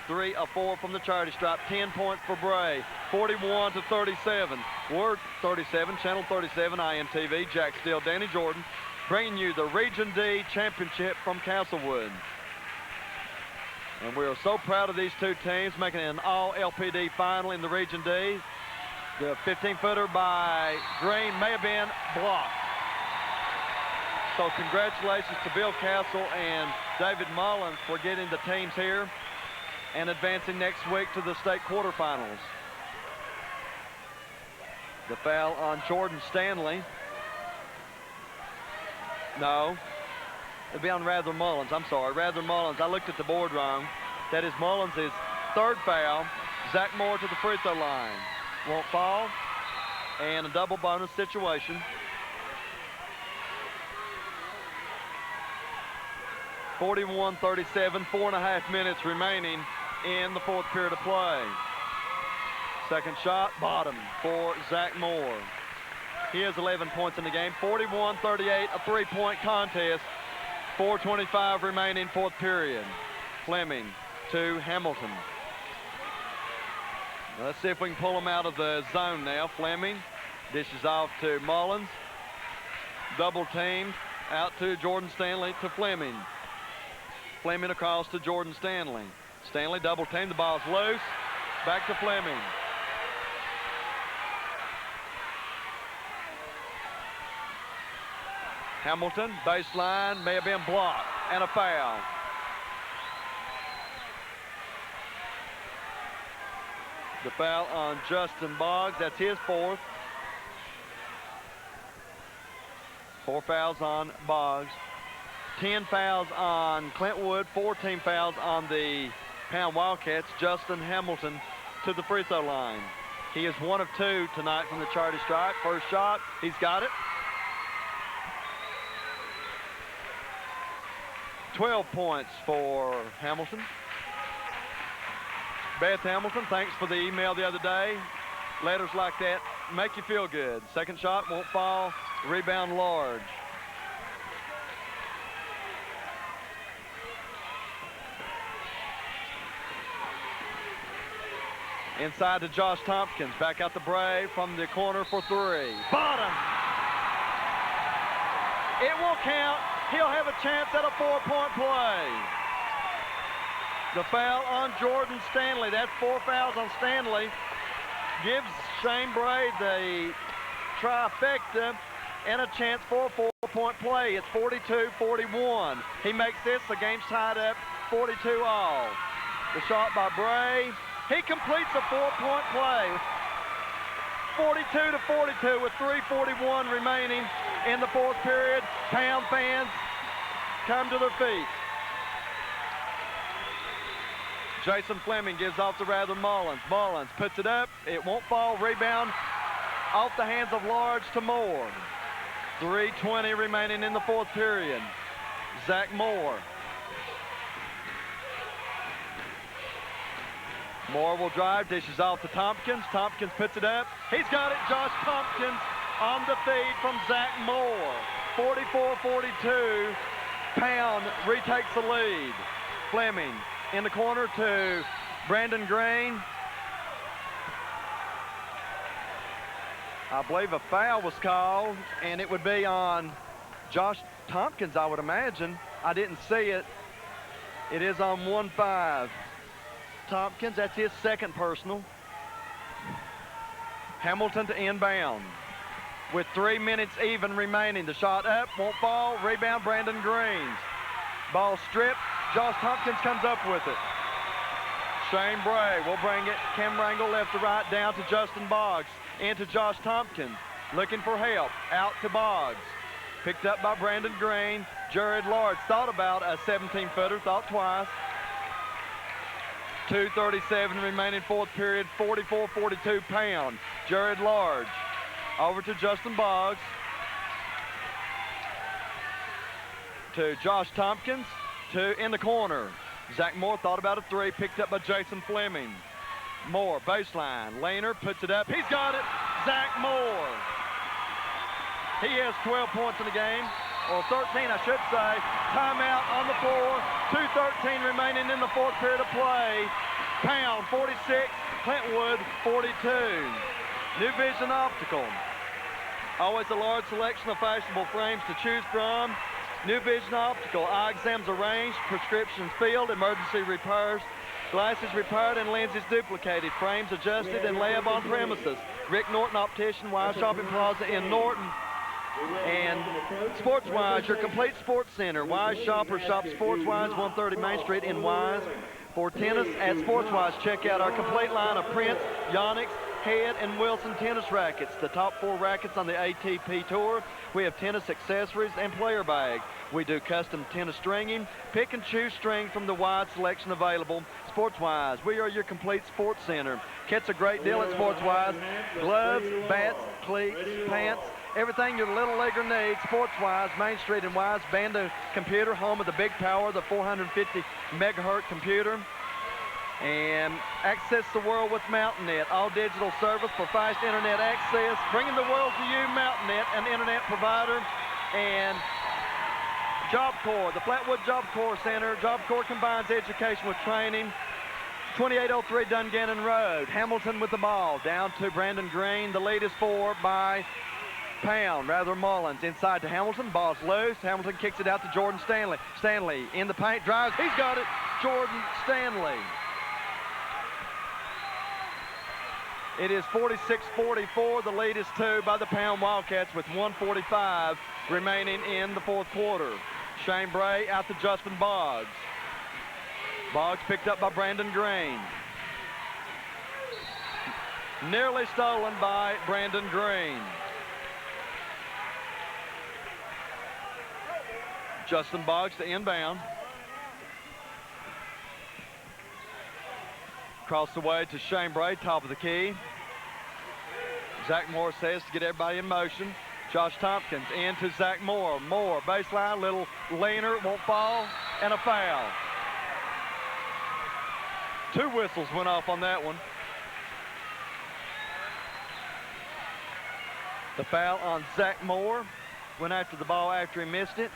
3 of 4 from the charity stripe. 10 points for Bray. 41-37. We're 37, Channel 37, INTV. Jack Steele, Danny Jordan, bringing you the Region D Championship from Castlewood. And we are so proud of these 2 teams making an all-LPD final in the Region D. The 15-footer by Green may have been blocked. So congratulations to Bill Castle and David Mullins for getting the teams here and advancing next week to the state quarterfinals. The foul on Jordan Stanley. No. It'll be on Rather Mullins. I'm sorry, Rather Mullins. I looked at the board wrong. That is Mullins' 3rd foul. Zach Moore to the free throw line. Won't fall. And a double bonus situation. 41-37, 4.5 minutes remaining in the 4th period of play. Second shot, bottom for Zach Moore. He has 11 points in the game. 41-38, a 3-point contest. 4:25 remaining 4th period. Fleming to Hamilton. Now let's see if we can pull him out of the zone now. Fleming dishes off to Mullins. Double teamed out to Jordan Stanley to Fleming. Fleming across to Jordan Stanley. Stanley double teamed. The ball's loose. Back to Fleming. Hamilton, baseline, may have been blocked, and a foul. The foul on Justin Boggs, that's his fourth. 4 fouls on Boggs. 10 fouls on Clintwood, 14 fouls on the Pound Wildcats. Justin Hamilton to the free throw line. He is 1 of 2 tonight from the charity stripe. First shot, he's got it. 12 points for Hamilton. Beth Hamilton, thanks for the email the other day. Letters like that make you feel good. Second shot won't fall. Rebound large. Inside to Josh Tompkins. Back out the Bray from the corner for 3. Bottom. It will count. He'll have a chance at a 4-point play. The foul on Jordan Stanley. That's 4 fouls on Stanley. Gives Shane Bray the trifecta and a chance for a 4-point play. It's 42-41. He makes this. The game's tied up 42 all. The shot by Bray. He completes a 4-point play. 42-42 with 3:41 remaining in the fourth period. Pound fans come to their feet. Jason Fleming gives off to Rather Mullins. Mullins puts it up. It won't fall. Rebound off the hands of Large to Moore. 3:20 remaining in the fourth period. Zach Moore. Moore will drive, dishes off to Tompkins. Tompkins puts it up. He's got it. Josh Tompkins on the feed from Zach Moore. 44-42. Pound retakes the lead. Fleming in the corner to Brandon Green. I believe a foul was called, and it would be on Josh Tompkins, I would imagine. I didn't see it. It is on 1-5. Tompkins, that's his second personal. Hamilton to inbound with 3 minutes even remaining. The shot up, won't fall. Rebound, Brandon Green. Ball stripped. Josh Tompkins comes up with it. Shane Bray will bring it. Cam Wrangle left to right, down to Justin Boggs. Into Josh Tompkins, looking for help. Out to Boggs. Picked up by Brandon Green. Jared Large thought about a 17-footer, thought twice. 2:37 remaining fourth period, 44-42 Pound. Jared Large over to Justin Boggs. To Josh Tompkins, in the corner. Zach Moore thought about a 3, picked up by Jason Fleming. Moore, baseline. Lehner puts it up. He's got it. Zach Moore. He has 12 points in the game, or 13, I should say. Timeout on the floor. 2:13 remaining in the fourth period of play. Pound 46, Clintwood 42. New Vision Optical. Always a large selection of fashionable frames to choose from. New Vision Optical. Eye exams arranged, prescriptions filled, emergency repairs, glasses repaired and lenses duplicated, frames adjusted, and lab on premises. Rick Norton Optician, Wise Shopping Plaza in Norton. And SportsWise, your complete sports center. Wise Shoppers shop SportsWise, 130 Main Street in Wise. For tennis at SportsWise, check out our complete line of Prince, Yonex, Head, and Wilson tennis rackets. The top 4 rackets on the ATP Tour. We have tennis accessories and player bags. We do custom tennis stringing. Pick and choose string from the wide selection available. SportsWise, we are your complete sports center. Catch a great deal at SportsWise. Gloves, bats, cleats, pants, everything your little leaguer needs. SportsWise, Main Street in Wise. Banda Computer, home of the big power, the 450 megahertz computer. And access the world with MountainNet, all digital service for fast internet access. Bringing the world to you, MountainNet, an internet provider. And Job Corps, the Flatwood Job Corps Center. Job Corps combines education with training. 2803 Dungannon Road. Hamilton with the ball. Down to Brandon Green. The lead is 4 by Pound. Rather Mullins inside to Hamilton. Ball's loose. Hamilton kicks it out to Jordan Stanley. Stanley in the paint. Drives. He's got it. Jordan Stanley. It is 46-44. The lead is 2 by the Pound Wildcats with 1:45 remaining in the fourth quarter. Shane Bray out to Justin Boggs. Boggs picked up by Brandon Green. Nearly stolen by Brandon Green. Justin Boggs to inbound. Across the way to Shane Bray, top of the key. Zach Moore says to get everybody in motion. Josh Tompkins into Zach Moore. Moore, baseline, little leaner, won't fall, and a foul. 2 whistles went off on that one. The foul on Zach Moore. Went after the ball after he missed it.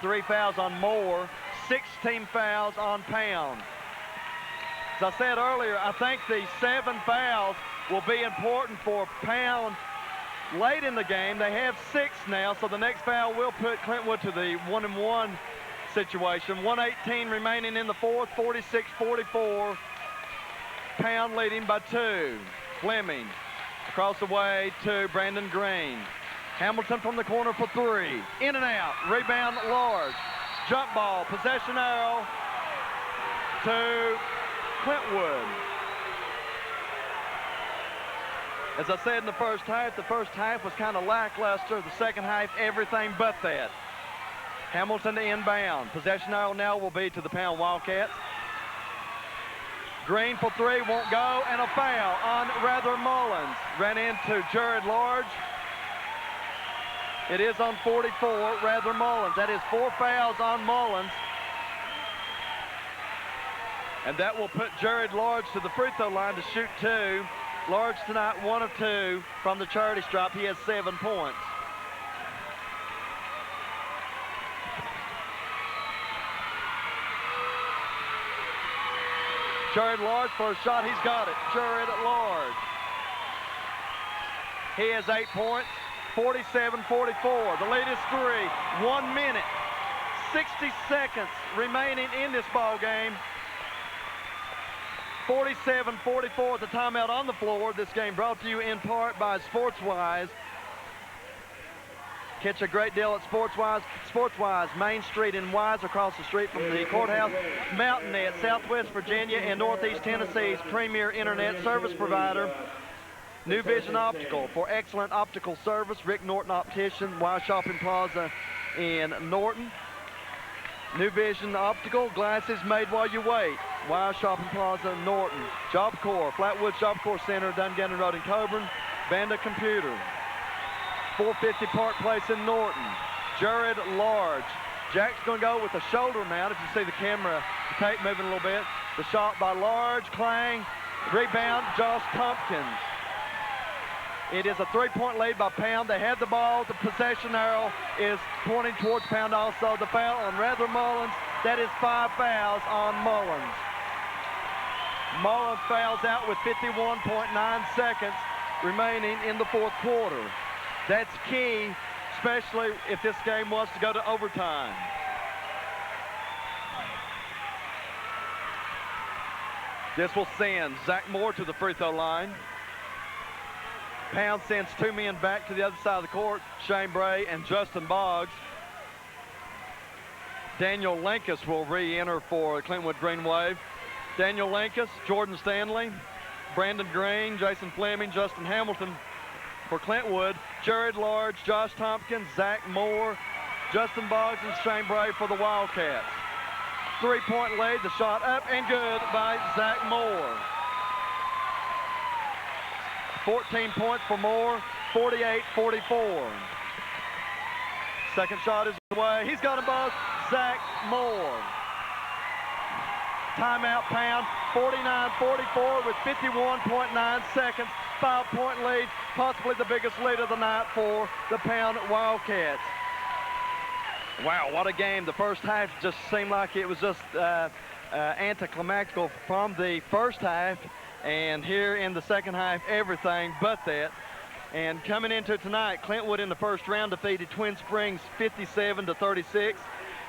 3 fouls on Moore. 16 fouls on Pound. As I said earlier, I think the 7 fouls will be important for Pound late in the game. They have 6 now, so the next foul will put Clintwood to the 1-and-1 situation. 1:18 remaining in the fourth, 46-44. Pound leading by 2. Fleming across the way to Brandon Green. Hamilton from the corner for 3. In and out. Rebound large. Jump ball. Possession arrow to Clintwood. As I said in the first half was kind of lackluster. The second half, everything but that. Hamilton to inbound. Possession arrow now will be to the Pound Wildcats. Green for 3, won't go, and a foul on Rather Mullins. Ran into Jared Large. It is on 44, Rather Mullins. That is 4 fouls on Mullins. And that will put Jared Large to the free throw line to shoot 2. Large tonight 1 of 2 from the charity stripe. He has 7 points. Jared Large for a shot. He's got it. Jared Large. He has 8 points. 47-44. The lead is 3. 1 minute, 60 seconds remaining in this ball game. 47-44 at the timeout on the floor. This game brought to you in part by SportsWise. Catch a great deal at SportsWise. SportsWise, Main Street in Wise, across the street from the courthouse. Mountain Net, Southwest Virginia and Northeast Tennessee's premier internet service provider. New Vision Optical for excellent optical service. Rick Norton Optician, Wise Shopping Plaza in Norton. New Vision Optical, glasses made while you wait. Wise Shopping Plaza, Norton. Job Corps, Flatwood Job Corps Center, Dungannon Road in Coburn. Banda Computer. 450 Park Place in Norton. Jared Large. Jack's going to go with a shoulder mount. If you see the camera, the tape moving a little bit. The shot by Large, Clang. Rebound, Josh Tompkins. It is a 3-point lead by Pound. They have the ball. The possession arrow is pointing towards Pound also. The foul on Rather Mullins. That is 5 fouls on Mullins. Mullins fouls out with 51.9 seconds remaining in the fourth quarter. That's key, especially if this game was to go to overtime. This will send Zach Moore to the free throw line. Pound sends 2 men back to the other side of the court, Shane Bray and Justin Boggs. Daniel Linkus will re-enter for Clintwood Green Wave. Daniel Linkus, Jordan Stanley, Brandon Green, Jason Fleming, Justin Hamilton for Clintwood, Jared Large, Josh Tompkins, Zach Moore, Justin Boggs, and Shane Bray for the Wildcats. 3-point lead, the shot up and good by Zach Moore. 14 points for Moore, 48-44. Second shot is away. He's got them both. Zach Moore. Timeout Pound, 49-44 with 51.9 seconds. 5-point lead, possibly the biggest lead of the night for the Pound Wildcats. Wow, what a game. The first half just seemed like it was just anticlimactic from the first half. And here in the second half, everything but that. And coming into tonight, Clintwood in the first round defeated Twin Springs 57-36,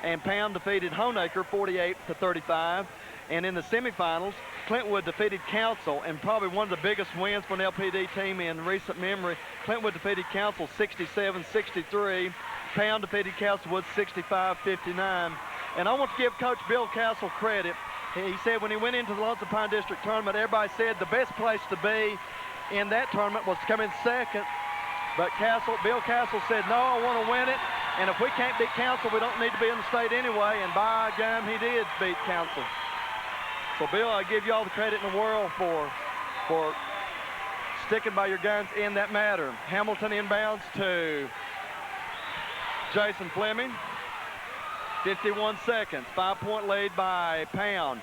and Pound defeated Honaker 48-35. And in the semifinals, Clintwood defeated Council, and probably one of the biggest wins for an LPD team in recent memory. Clintwood defeated Council 67-63. Pound defeated Castlewood 65-59. And I want to give Coach Bill Castle credit. He said when he went into the Lonesome Pine District tournament, everybody said the best place to be in that tournament was to come in second. But Bill Castle said, no, I want to win it. And if we can't beat Council, we don't need to be in the state anyway. And by gum, he did beat Council. So, Bill, I give you all the credit in the world for sticking by your guns in that matter. Hamilton inbounds to Jason Fleming. 51 seconds. 5-point lead by Pound.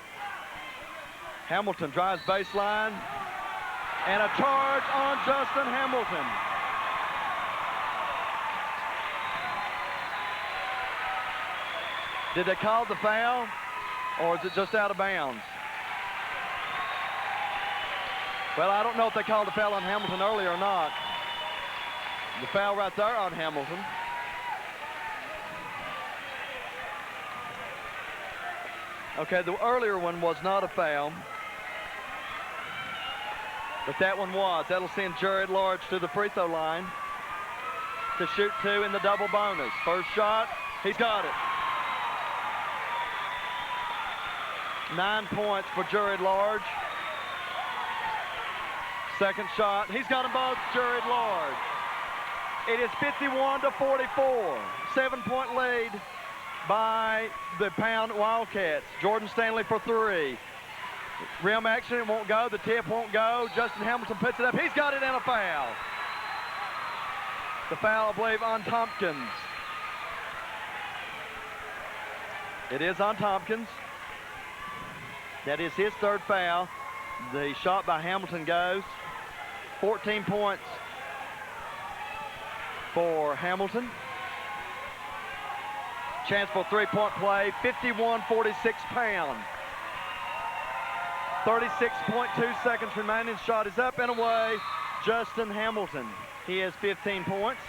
Hamilton drives baseline. And a charge on Justin Hamilton. Did they call the foul, or is it just out of bounds? Well, I don't know if they called the foul on Hamilton earlier or not. The foul right there on Hamilton. Okay, the earlier one was not a foul, but that one was. That'll send Jared Large to the free throw line to shoot 2 in the double bonus. First shot, he's got it. 9 points for Jared Large. Second shot, he's got them both, Jared Large. It is 51-44. 7-point lead by the Pound Wildcats. Jordan Stanley for 3. Rim action, it won't go. The tip won't go. Justin Hamilton puts it up. He's got it and a foul. The foul, I believe, on Tompkins. It is on Tompkins. That is his 3rd foul. The shot by Hamilton goes. 14 points for Hamilton. Chance for 3-point play. 51-46 Pound. 36.2 seconds remaining. Shot is up and away. Justin Hamilton. He has 15 points.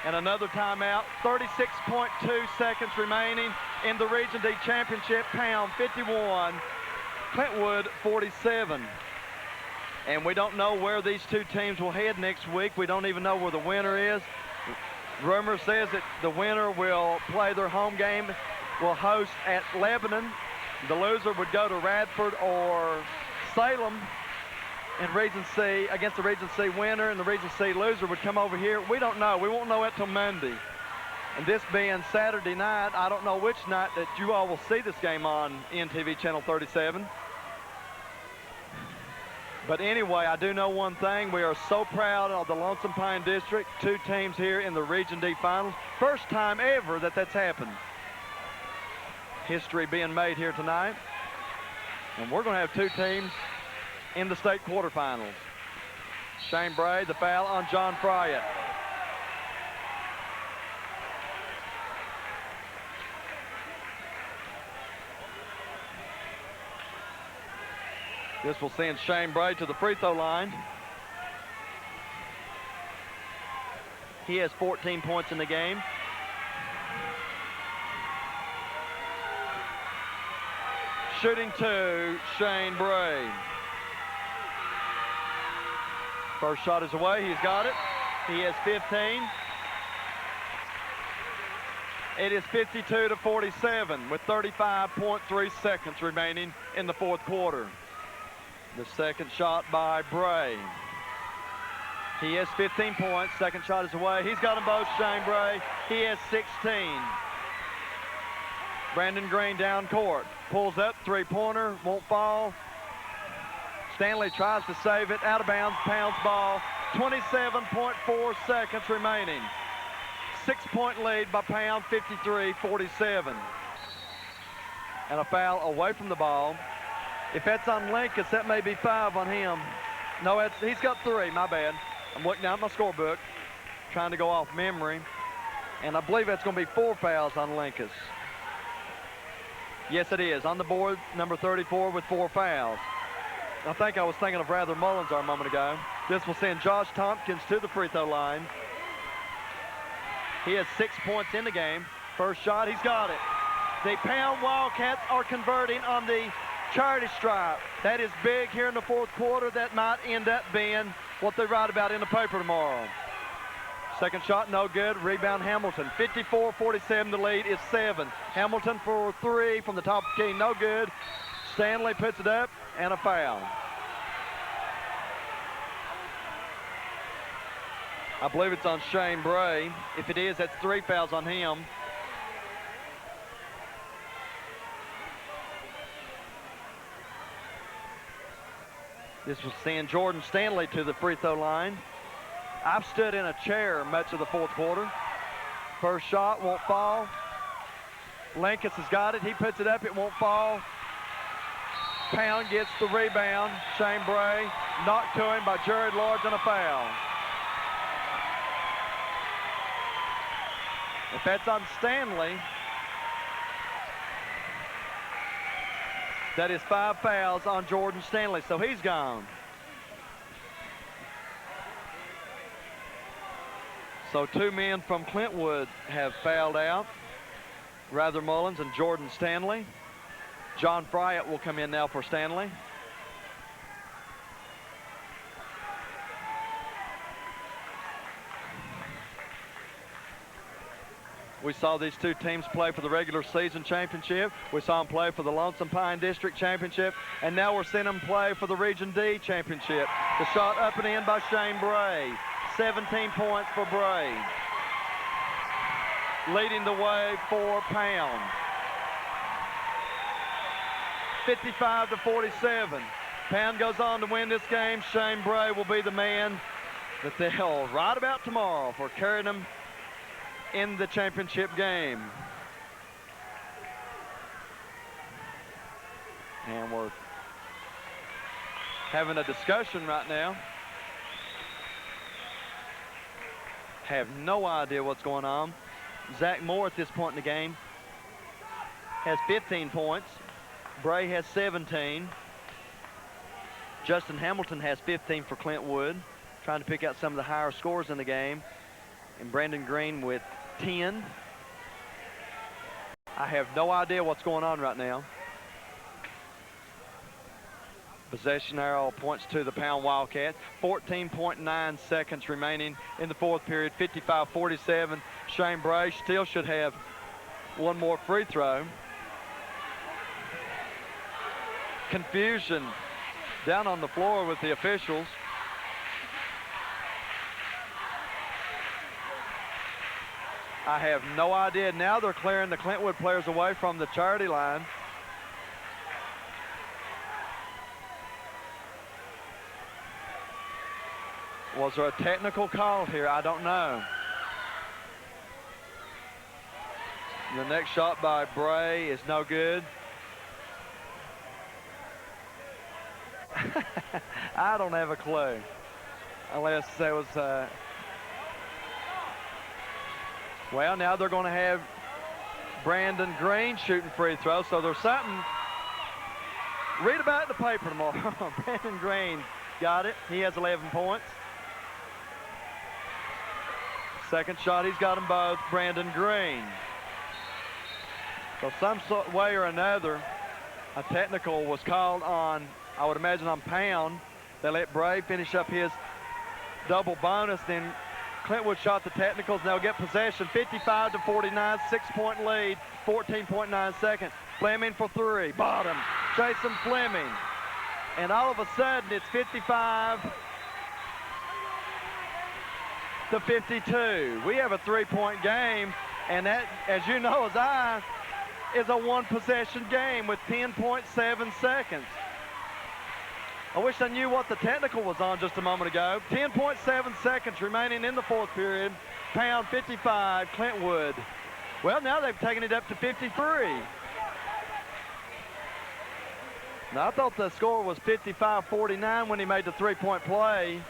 And another timeout. 36.2 seconds remaining in the Region D Championship. Pound 51. Clintwood 47. And we don't know where these two teams will head next week. We don't even know where the winner is. Rumor says that the winner will play their home game, will host at Lebanon. The loser would go to Radford or Salem in Region C against the Region C winner, and the Region C loser would come over here. We don't know. We won't know it till Monday. And this being Saturday night, I don't know which night that you all will see this game on INTV Channel 37. But anyway, I do know one thing. We are so proud of the Lonesome Pine District. 2 teams here in the Region D Finals. First time ever that that's happened. History being made here tonight. And we're going to have 2 teams in the state quarterfinals. Shane Bray, the foul on John Fryatt. This will send Shane Bray to the free throw line. He has 14 points in the game. Shooting 2, Shane Bray. First shot is away, he's got it. He has 15. It is 52-47 with 35.3 seconds remaining in the 4th quarter. The second shot by Bray. He has 15 points. Second shot is away. He's got them both, Shane Bray. He has 16. Brandon Green down court. Pulls up, 3-pointer, won't fall. Stanley tries to save it. Out of bounds, Pound's ball. 27.4 seconds remaining. 6-point lead by Pound, 53-47. And a foul away from the ball. If that's on Linkus, that may be 5 on him. No, he's got 3, my bad. I'm looking down at my scorebook, trying to go off memory. And I believe that's going to be 4 fouls on Linkus. Yes, it is. On the board, number 34 with 4 fouls. I think I was thinking of Rather Mullins a moment ago. This will send Josh Tompkins to the free throw line. He has 6 points in the game. First shot, he's got it. The Pound Wildcats are converting on the charity stripe. That is big here in the fourth quarter. That might end up being what they write about in the paper tomorrow. Second shot, no good. Rebound, Hamilton. 54-47, the lead is 7. Hamilton for 3 from the top of the key, no good. Stanley puts it up, and a foul. I believe it's on Shane Bray. If it is, that's 3 fouls on him. This will send Jordan Stanley to the free throw line. I've stood in a chair much of the fourth quarter. First shot won't fall. Linkus has got it. He puts it up. It won't fall. Pound gets the rebound. Shane Bray knocked to him by Jared Lodge and a foul. If that's on Stanley, that is 5 fouls on Jordan Stanley, so he's gone. So 2 men from Clintwood have fouled out. Rather Mullins and Jordan Stanley. John Fryatt will come in now for Stanley. We saw these 2 teams play for the regular season championship. We saw them play for the Lonesome Pine District Championship. And now we're seeing them play for the Region D Championship. The shot up and in by Shane Bray. 17 points for Bray. Leading the way for Pound. 55-47. Pound goes on to win this game. Shane Bray will be the man that they'll write about tomorrow for carrying them in the championship game. And we're having a discussion right now. Have no idea what's going on. Zach Moore at this point in the game has 15 points. Bray has 17. Justin Hamilton has 15 for Clintwood, trying to pick out some of the higher scores in the game. And Brandon Green with 10. I have no idea what's going on right now. Possession arrow points to the Pound Wildcats. 14.9 seconds remaining in the fourth period. 55-47. Shane Bray still should have one more free throw. Confusion down on the floor with the officials. I have no idea. Now they're clearing the Clintwood players away from the charity line. Was there a technical call here? I don't know. The next shot by Bray is no good. I don't have a clue. Unless there was... well, now they're going to have Brandon Green shooting free throws, so there's something. Read about it in the paper tomorrow. Brandon Green got it. He has 11 points. Second shot, he's got them both. Brandon Green. So some way or another, a technical was called on, I would imagine, on Pound. They let Bray finish up his double bonus. Then Clintwood shot the technicals, and they'll get possession. 55-49, 6-point lead, 14.9 seconds. Fleming for 3, bottom. Jason Fleming. And all of a sudden, it's 55-52. We have a 3-point game, and that, as you know as I, is a 1-possession game with 10.7 seconds. I wish I knew what the technical was on just a moment ago. 10.7 seconds remaining in the fourth period. Pound 55, Clintwood. Well, now they've taken it up to 53. Now, I thought the score was 55-49 when he made the 3-point play.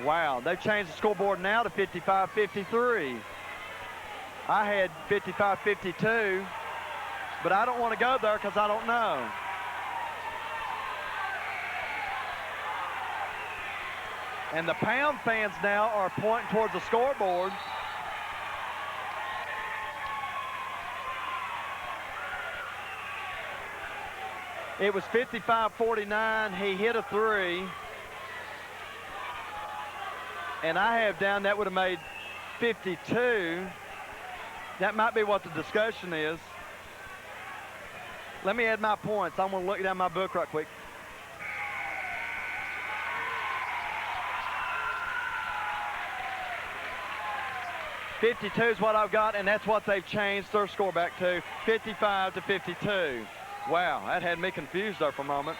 Wow, they've changed the scoreboard now to 55-53. I had 55-52, but I don't want to go there because I don't know. And the Pound fans now are pointing towards the scoreboard. It was 55-49. He hit a three. And I have down that would have made 52. That might be what the discussion is. Let me add my points. I'm going to look down my book right quick. $52 is what I've got, and that's what they've changed their score back to, 55-52. Wow, that had me confused there for a moment.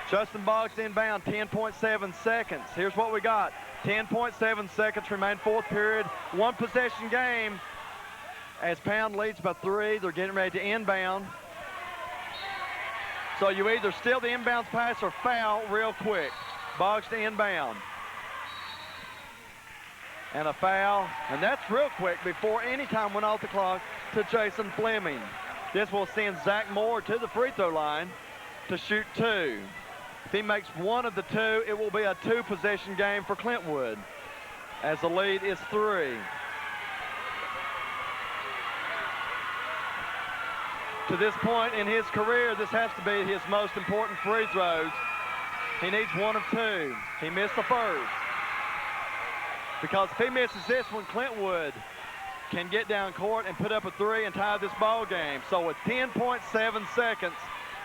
Justin Boggs inbound, 10.7 seconds. Here's what we got. 10.7 seconds remain, fourth period. One possession game as Pound leads by 3. They're getting ready to inbound. So you either steal the inbounds pass or foul real quick. Boggs to inbound. And a foul, and that's real quick before any time went off the clock to Jason Fleming. This will send Zach Moore to the free throw line to shoot 2. If he makes one of the 2, it will be a 2-possession game for Clintwood, as the lead is 3. To this point in his career, this has to be his most important free throws. He needs 1 of 2. He missed the first. Because if he misses this one, Clintwood can get down court and put up a 3 and tie this ball game. So with 10.7 seconds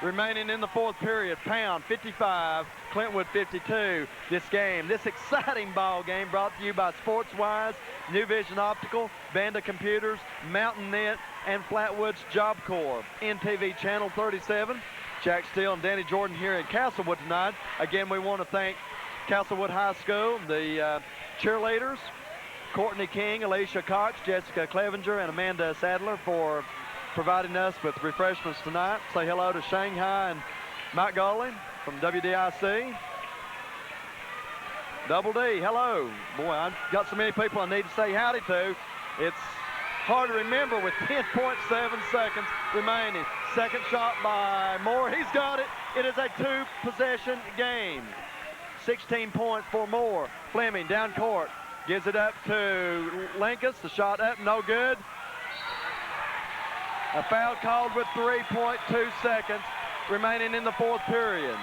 remaining in the fourth period, Pound 55, Clintwood 52. This game, this exciting ball game brought to you by SportsWise, New Vision Optical, Banda Computers, Mountain Net, and Flatwoods Job Corps. INTV Channel 37. Jack Steele and Danny Jordan here in Castlewood tonight. Again, we want to thank Castlewood High School, the cheerleaders, Courtney King, Alicia Cox, Jessica Clevenger, and Amanda Sadler for providing us with refreshments tonight. Say hello to Shanghai and Mike Gawley from WDIC. Double D, hello. Boy, I've got so many people I need to say howdy to. It's hard to remember with 10.7 seconds remaining. Second shot by Moore. He's got it. It is a 2-possession game. 16 points for Moore. Fleming down court. Gives it up to Linkus. The shot up, no good. A foul called with 3.2 seconds remaining in the fourth period.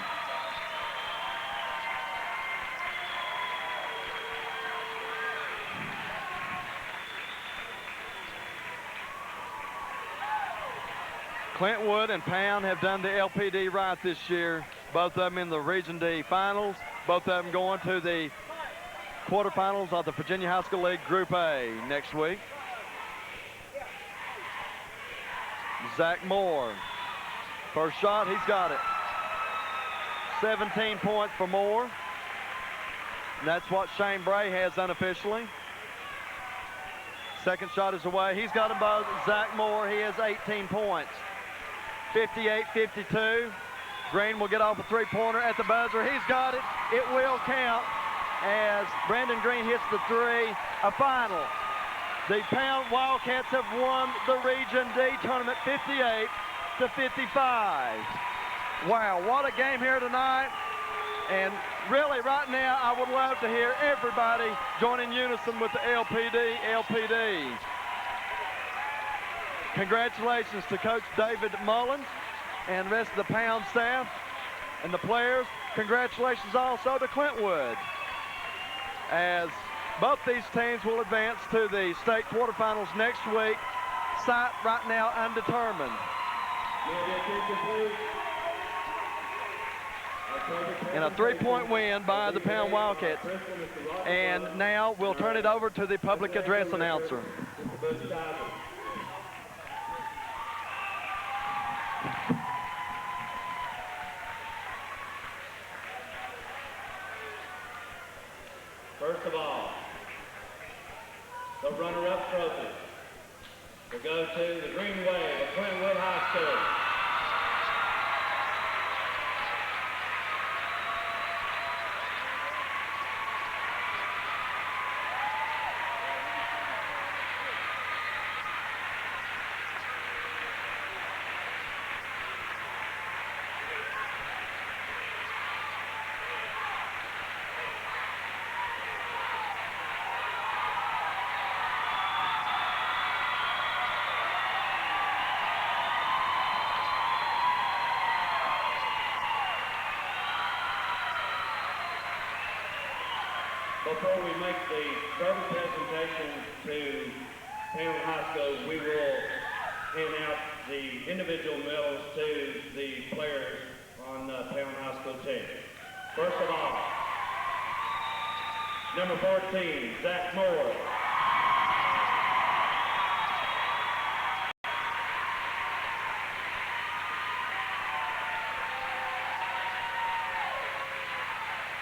Clintwood and Pound have done the LPD right this year. Both of them in the Region D finals. Both of them going to the quarterfinals of the Virginia High School League Group A next week. Zach Moore. First shot, he's got it. 17 points for Moore. And that's what Shane Bray has unofficially. Second shot is away. He's got him by Zach Moore. He has 18 points. 58-52. Green will get off a three-pointer at the buzzer. He's got it. It will count as Brandon Green hits the 3. A final. The Pound Wildcats have won the Region D tournament 58-55. Wow, what a game here tonight. And really right now, I would love to hear everybody join in unison with the LPD. Congratulations to Coach David Mullins and the rest of the Pound staff and the players. Congratulations also to Clintwood, as both these teams will advance to the state quarterfinals next week. Site right now undetermined. And a 3-point win by the Pound Wildcats. And now we'll turn it over to the public address announcer. First of all, the runner-up trophy will go to the Green Wave of Clintwood High School. Before we make the trophy presentation to Pound High School, we will hand out the individual medals to the players on the Pound High School team. First of all, number 14, Zach Moore.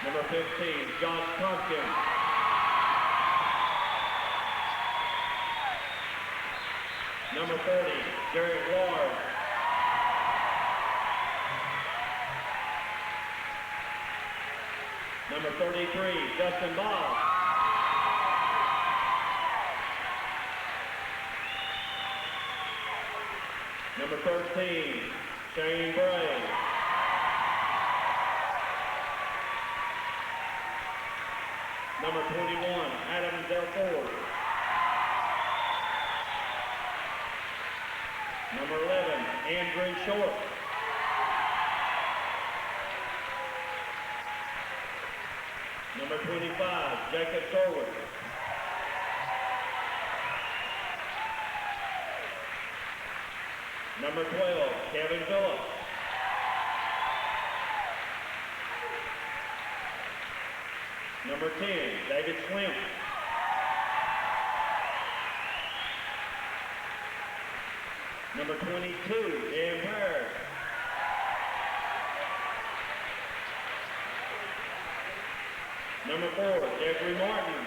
Number 15, Josh Tompkins. Number 40, Jared Ward. Number 33, Justin Ball. Number 13, Shane Bray. Number 21, Adam Delford. Number 11, Andrew Short. Number 25, Jacob Sherwood. Number 12, Kevin Phillips. Number 10, David Slim. Number 22, Dan Parrish. Number 4, Jeffrey Martin.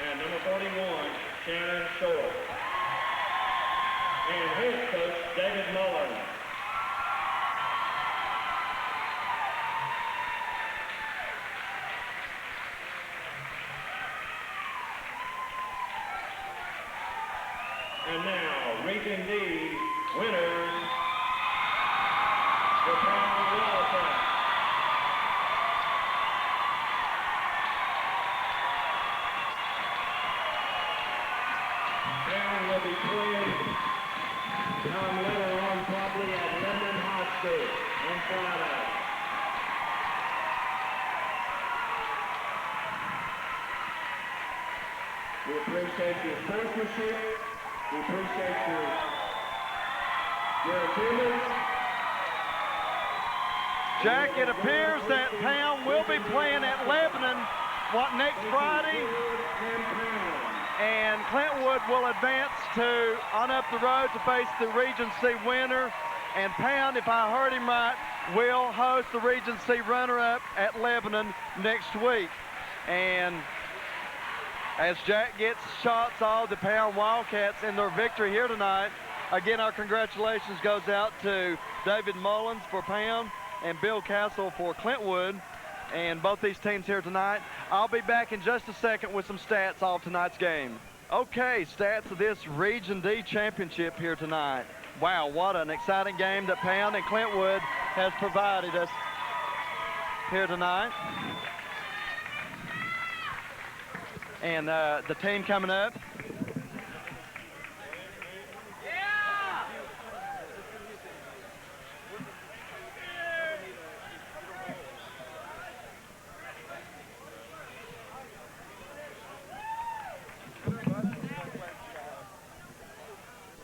And number 41, Shannon Short. And head coach, David Mullins. And now, Region D winners, the Pound Wildcats. Pound will be playing later on probably at Lebanon High School on Friday. We appreciate your sportsmanship. We appreciate your attendance. Jack, it appears that Pound will be playing at Lebanon next Friday, and Clintwood will advance on up the road to face the Region C winner, and Pound, if I heard him right, will host the Region C runner-up at Lebanon next week. And as Jack gets shots of the Pound Wildcats in their victory here tonight, again, our congratulations goes out to David Mullins for Pound and Bill Castle for Clintwood, and both these teams here tonight. I'll be back in just a second with some stats of tonight's game. Okay, stats of this Region D championship here tonight. Wow, what an exciting game that Pound and Clintwood has provided us here tonight. And the team coming up.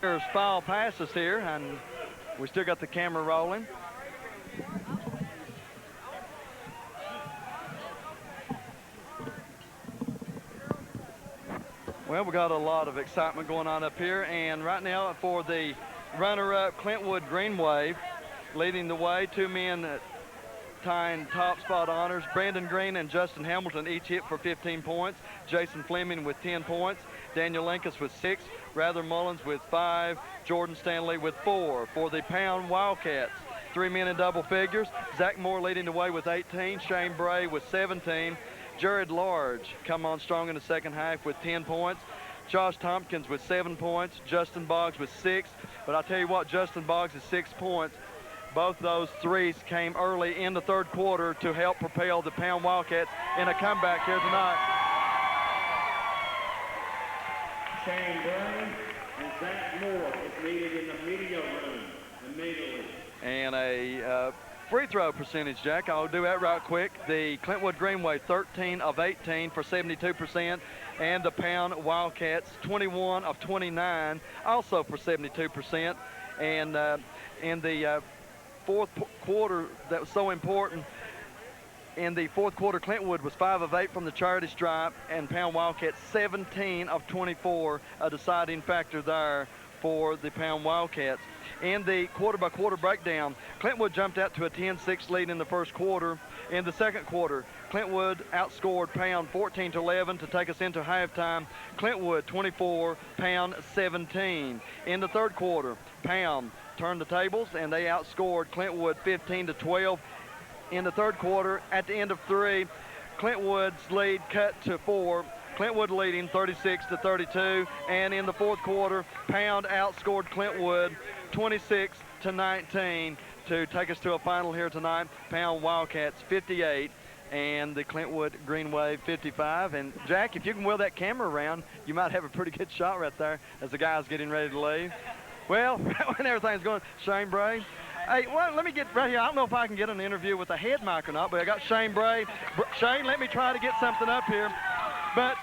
There's foul passes here, and we still got the camera rolling. Well, we got a lot of excitement going on up here, and right now for the runner-up Clintwood Green Wave, leading the way, two men tying top spot honors. Brandon Green and Justin Hamilton each hit for 15 points. Jason Fleming with 10 points. Daniel Linkus with 6. Rather Mullins with 5. Jordan Stanley with 4. For the Pound Wildcats, 3 men in double figures. Zach Moore leading the way with 18. Shane Bray with 17. Jared Large come on strong in the second half with 10 points. Josh Tompkins with 7 points. Justin Boggs with 6. But I'll tell you what, Justin Boggs is 6 points. Both those threes came early in the third quarter to help propel the Pound Wildcats in a comeback here tonight. Shane Bray and Zach Moore is needed in the media room immediately. And a free throw percentage, Jack, I'll do that right quick. The Clintwood Greenway, 13 of 18 for 72%, and the Pound Wildcats, 21 of 29, also for 72%. And in the fourth quarter, that was so important. In the fourth quarter, Clintwood was 5 of 8 from the charity stripe, and Pound Wildcats 17 of 24, a deciding factor there for the Pound Wildcats. In the quarter-by-quarter breakdown, Clintwood jumped out to a 10-6 lead in the first quarter. In the second quarter, Clintwood outscored Pound 14-11 to take us into halftime. Clintwood 24, Pound 17. In the third quarter, Pound turned the tables, and they outscored Clintwood 15-12. In the third quarter, at the end of 3, Clintwood's lead cut to 4. Clintwood leading 36-32, and in the fourth quarter, Pound outscored Clintwood 26-19 to take us to a final here tonight. Pound Wildcats 58 and the Clintwood Greenway 55. And Jack, if you can wheel that camera around, you might have a pretty good shot right there as the guys getting ready to leave. Well, when everything's going, Shane Bray. Hey, well, let me get right here. I don't know if I can get an interview with a head mic or not, but I got Shane Bray. Shane, let me try to get something up here. But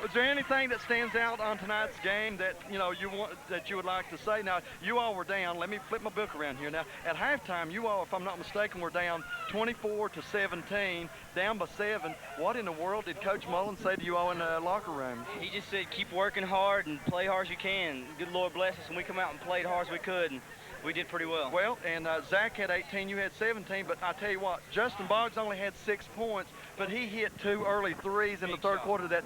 was there anything that stands out on tonight's game that you would like to say? Now, you all were down. Let me flip my book around here. Now, at halftime, you all, if I'm not mistaken, were down 24-17, down by 7. What in the world did Coach Mullen say to you all in the locker room? He just said, keep working hard and play hard as you can. Good Lord bless us, and we come out and played hard as we could. And we did pretty well. Well, and Zach had 18, you had 17, but I tell you what, Justin Boggs only had 6 points, but he hit 2 early threes in the third quarter that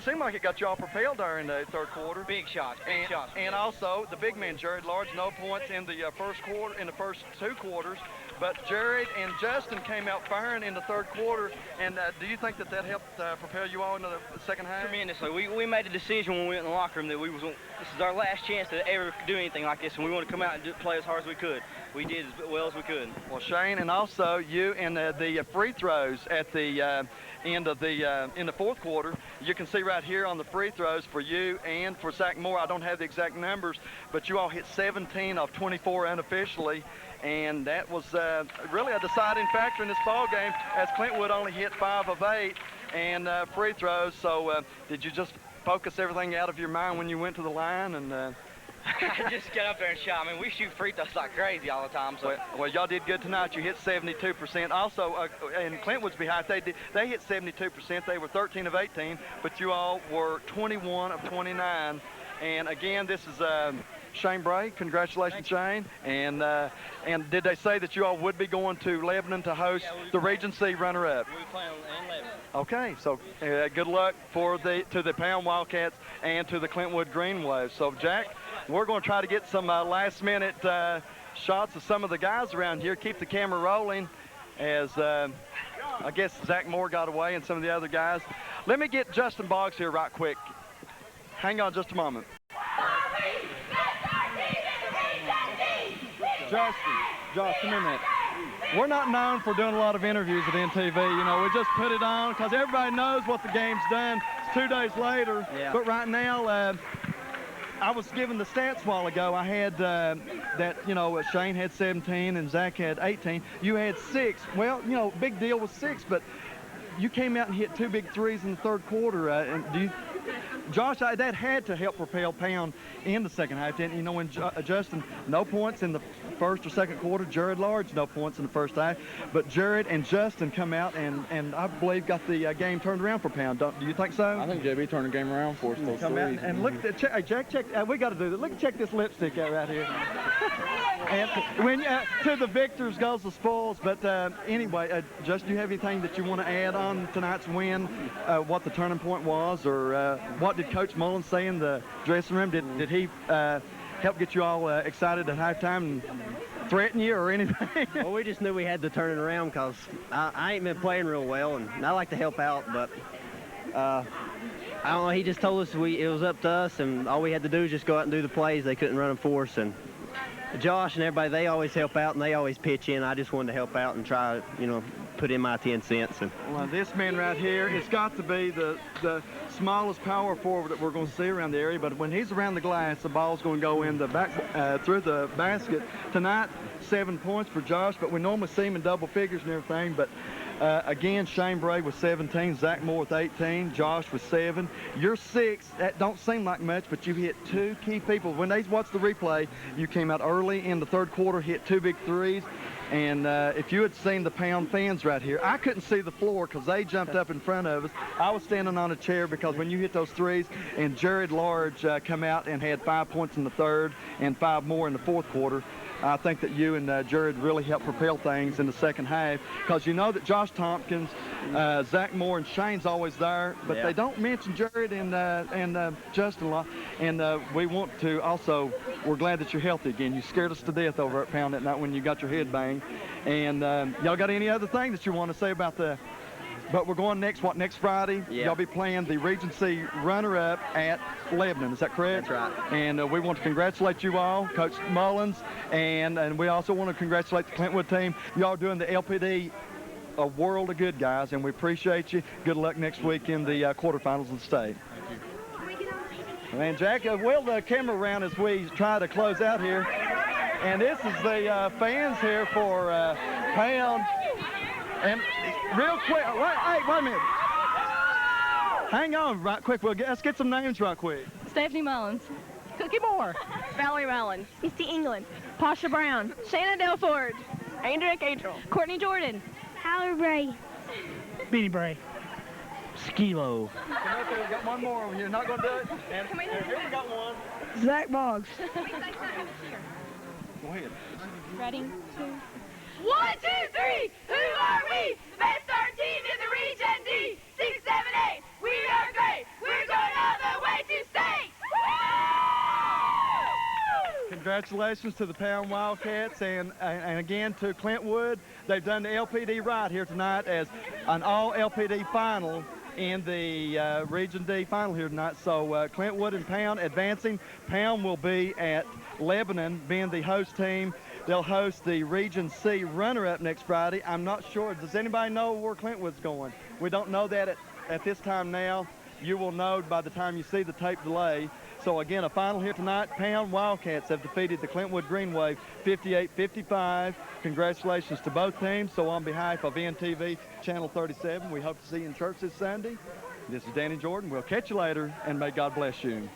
seemed like it got y'all propelled there in the third quarter. Big shots, big shots. And also the big man, Jared Large, no points in the first quarter, in the first 2 quarters. But Jared and Justin came out firing in the third quarter, and do you think that helped propel you all into the second half? Tremendously. We made a decision when we went in the locker room that this is our last chance to ever do anything like this, and we want to come out and play as hard as we could. We did as well as we could. Well, Shane, and also you and the free throws at the end of in the fourth quarter, you can see right here on the free throws for you and for Zach Moore. I don't have the exact numbers, but you all hit 17 of 24 unofficially. And that was really a deciding factor in this ball game, as Clintwood only hit 5 of 8 and free throws. So did you just focus everything out of your mind when you went to the line? And I just got up there and shot. I mean, we shoot free throws like crazy all the time. So. Well, y'all did good tonight. You hit 72%. Also, in Clintwood's behalf, they hit 72%. They were 13 of 18, but you all were 21 of 29. And again, this is Shane Bray. Congratulations, Shane. And did they say that you all would be going to Lebanon to host the Regency runner-up? We plan in Lebanon. Okay, so good luck to the Pound Wildcats and to the Clintwood Greenway. So, Jack, we're going to try to get some last-minute shots of some of the guys around here. Keep the camera rolling as I guess Zach Moore got away and some of the other guys. Let me get Justin Boggs here right quick. Hang on just a moment. Josh, come in there. We're not known for doing a lot of interviews at INTV. You know, we just put it on because everybody knows what the game's done. It's 2 days later. Yeah. But right now, I was given the stats a while ago. I had that, Shane had 17 and Zach had 18. You had 6. Well, big deal was 6, but you came out and hit 2 big threes in the third quarter. And Josh, that had to help propel Pound in the second half, didn't you? When Justin, no points in the first or second quarter. Jared Large, no points in the first half. But Jared and Justin come out and I believe got the game turned around for Pound. Do you think so? I think JB turned the game around for us. Come out and look at the Jack. Check. We got to do that. Check this lipstick out right here. And when to the victors goes the spoils. But anyway, Justin, do you have anything that you want to add on tonight's win? What the turning point was, or what did Coach Mullen say in the dressing room? Did he help get you all excited at halftime and threaten you or anything? Well, we just knew we had to turn it around because I ain't been playing real well, and I like to help out, but I don't know. He just told us it was up to us, and all we had to do was just go out and do the plays. They couldn't run them for us, and Josh and everybody, they always help out and they always pitch in. I just wanted to help out and try, put in my 10 cents. And well, this man right here, it's got to be the smallest power forward that we're going to see around the area, but when he's around the glass, the ball's going to go in the back through the basket. Tonight, 7 points for Josh, but we normally see him in double figures and everything. But again, Shane Bray with 17, Zach Moore with 18, Josh with 7. You're 6. That don't seem like much, but you hit 2 key people. When they watch the replay, you came out early in the third quarter, hit 2 big threes. And if you had seen the Pound fans right here, I couldn't see the floor because they jumped up in front of us. I was standing on a chair because when you hit those threes, and Jared Large come out and had 5 points in the third and 5 more in the fourth quarter, I think that you and Jared really helped propel things in the second half, because you know that Josh Tompkins, Zach Moore, and Shane's always there, but they don't mention Jared and Justin a lot. And we want to also, we're glad that you're healthy again. You scared us to death over at Pound that night when you got your head banged. And y'all got any other thing that you want to say about but we're going next Friday? Yeah. Y'all be playing the Region C runner-up at Lebanon. Is that correct? That's right. And we want to congratulate you all, Coach Mullins, and we also want to congratulate the Clintwood team. Y'all doing the LPD a world of good, guys, and we appreciate you. Good luck next week in the quarterfinals of the state. Thank you. And Jack, wheel the camera around as we try to close out here. And this is the fans here for Pound. And real quick, wait a minute. Hang on right quick. Let's get some names right quick. Stephanie Mullins. Cookie Moore. Valerie Mullins. Misty England. Pasha Brown. Shannon Delford. Andrea Catrell. Courtney Jordan. Tyler Bray. Beanie Bray. Skilo. Come up here, we got one more over here. Not going to do it. And here we got one. Zach Boggs. Go ahead. Ready? 2. 1, 2, 3. Who are we? The best 13 in the Region D. 6, 7, 8. We are great. We're going all the way to state. Congratulations to the Pound Wildcats and again to Clintwood. They've done the LPD right here tonight as an all LPD final in the Region D final here tonight. So Clintwood and Pound advancing. Pound will be at Lebanon being the host team. They'll host the Region C runner-up next Friday. I'm not sure. Does anybody know where Clintwood's going? We don't know that at this time now. You will know by the time you see the tape delay. So again, a final here tonight. Pound Wildcats have defeated the Clintwood Green Wave 58-55. Congratulations to both teams. So on behalf of INTV Channel 37, we hope to see you in church this Sunday. This is Danny Jordan. We'll catch you later, and may God bless you.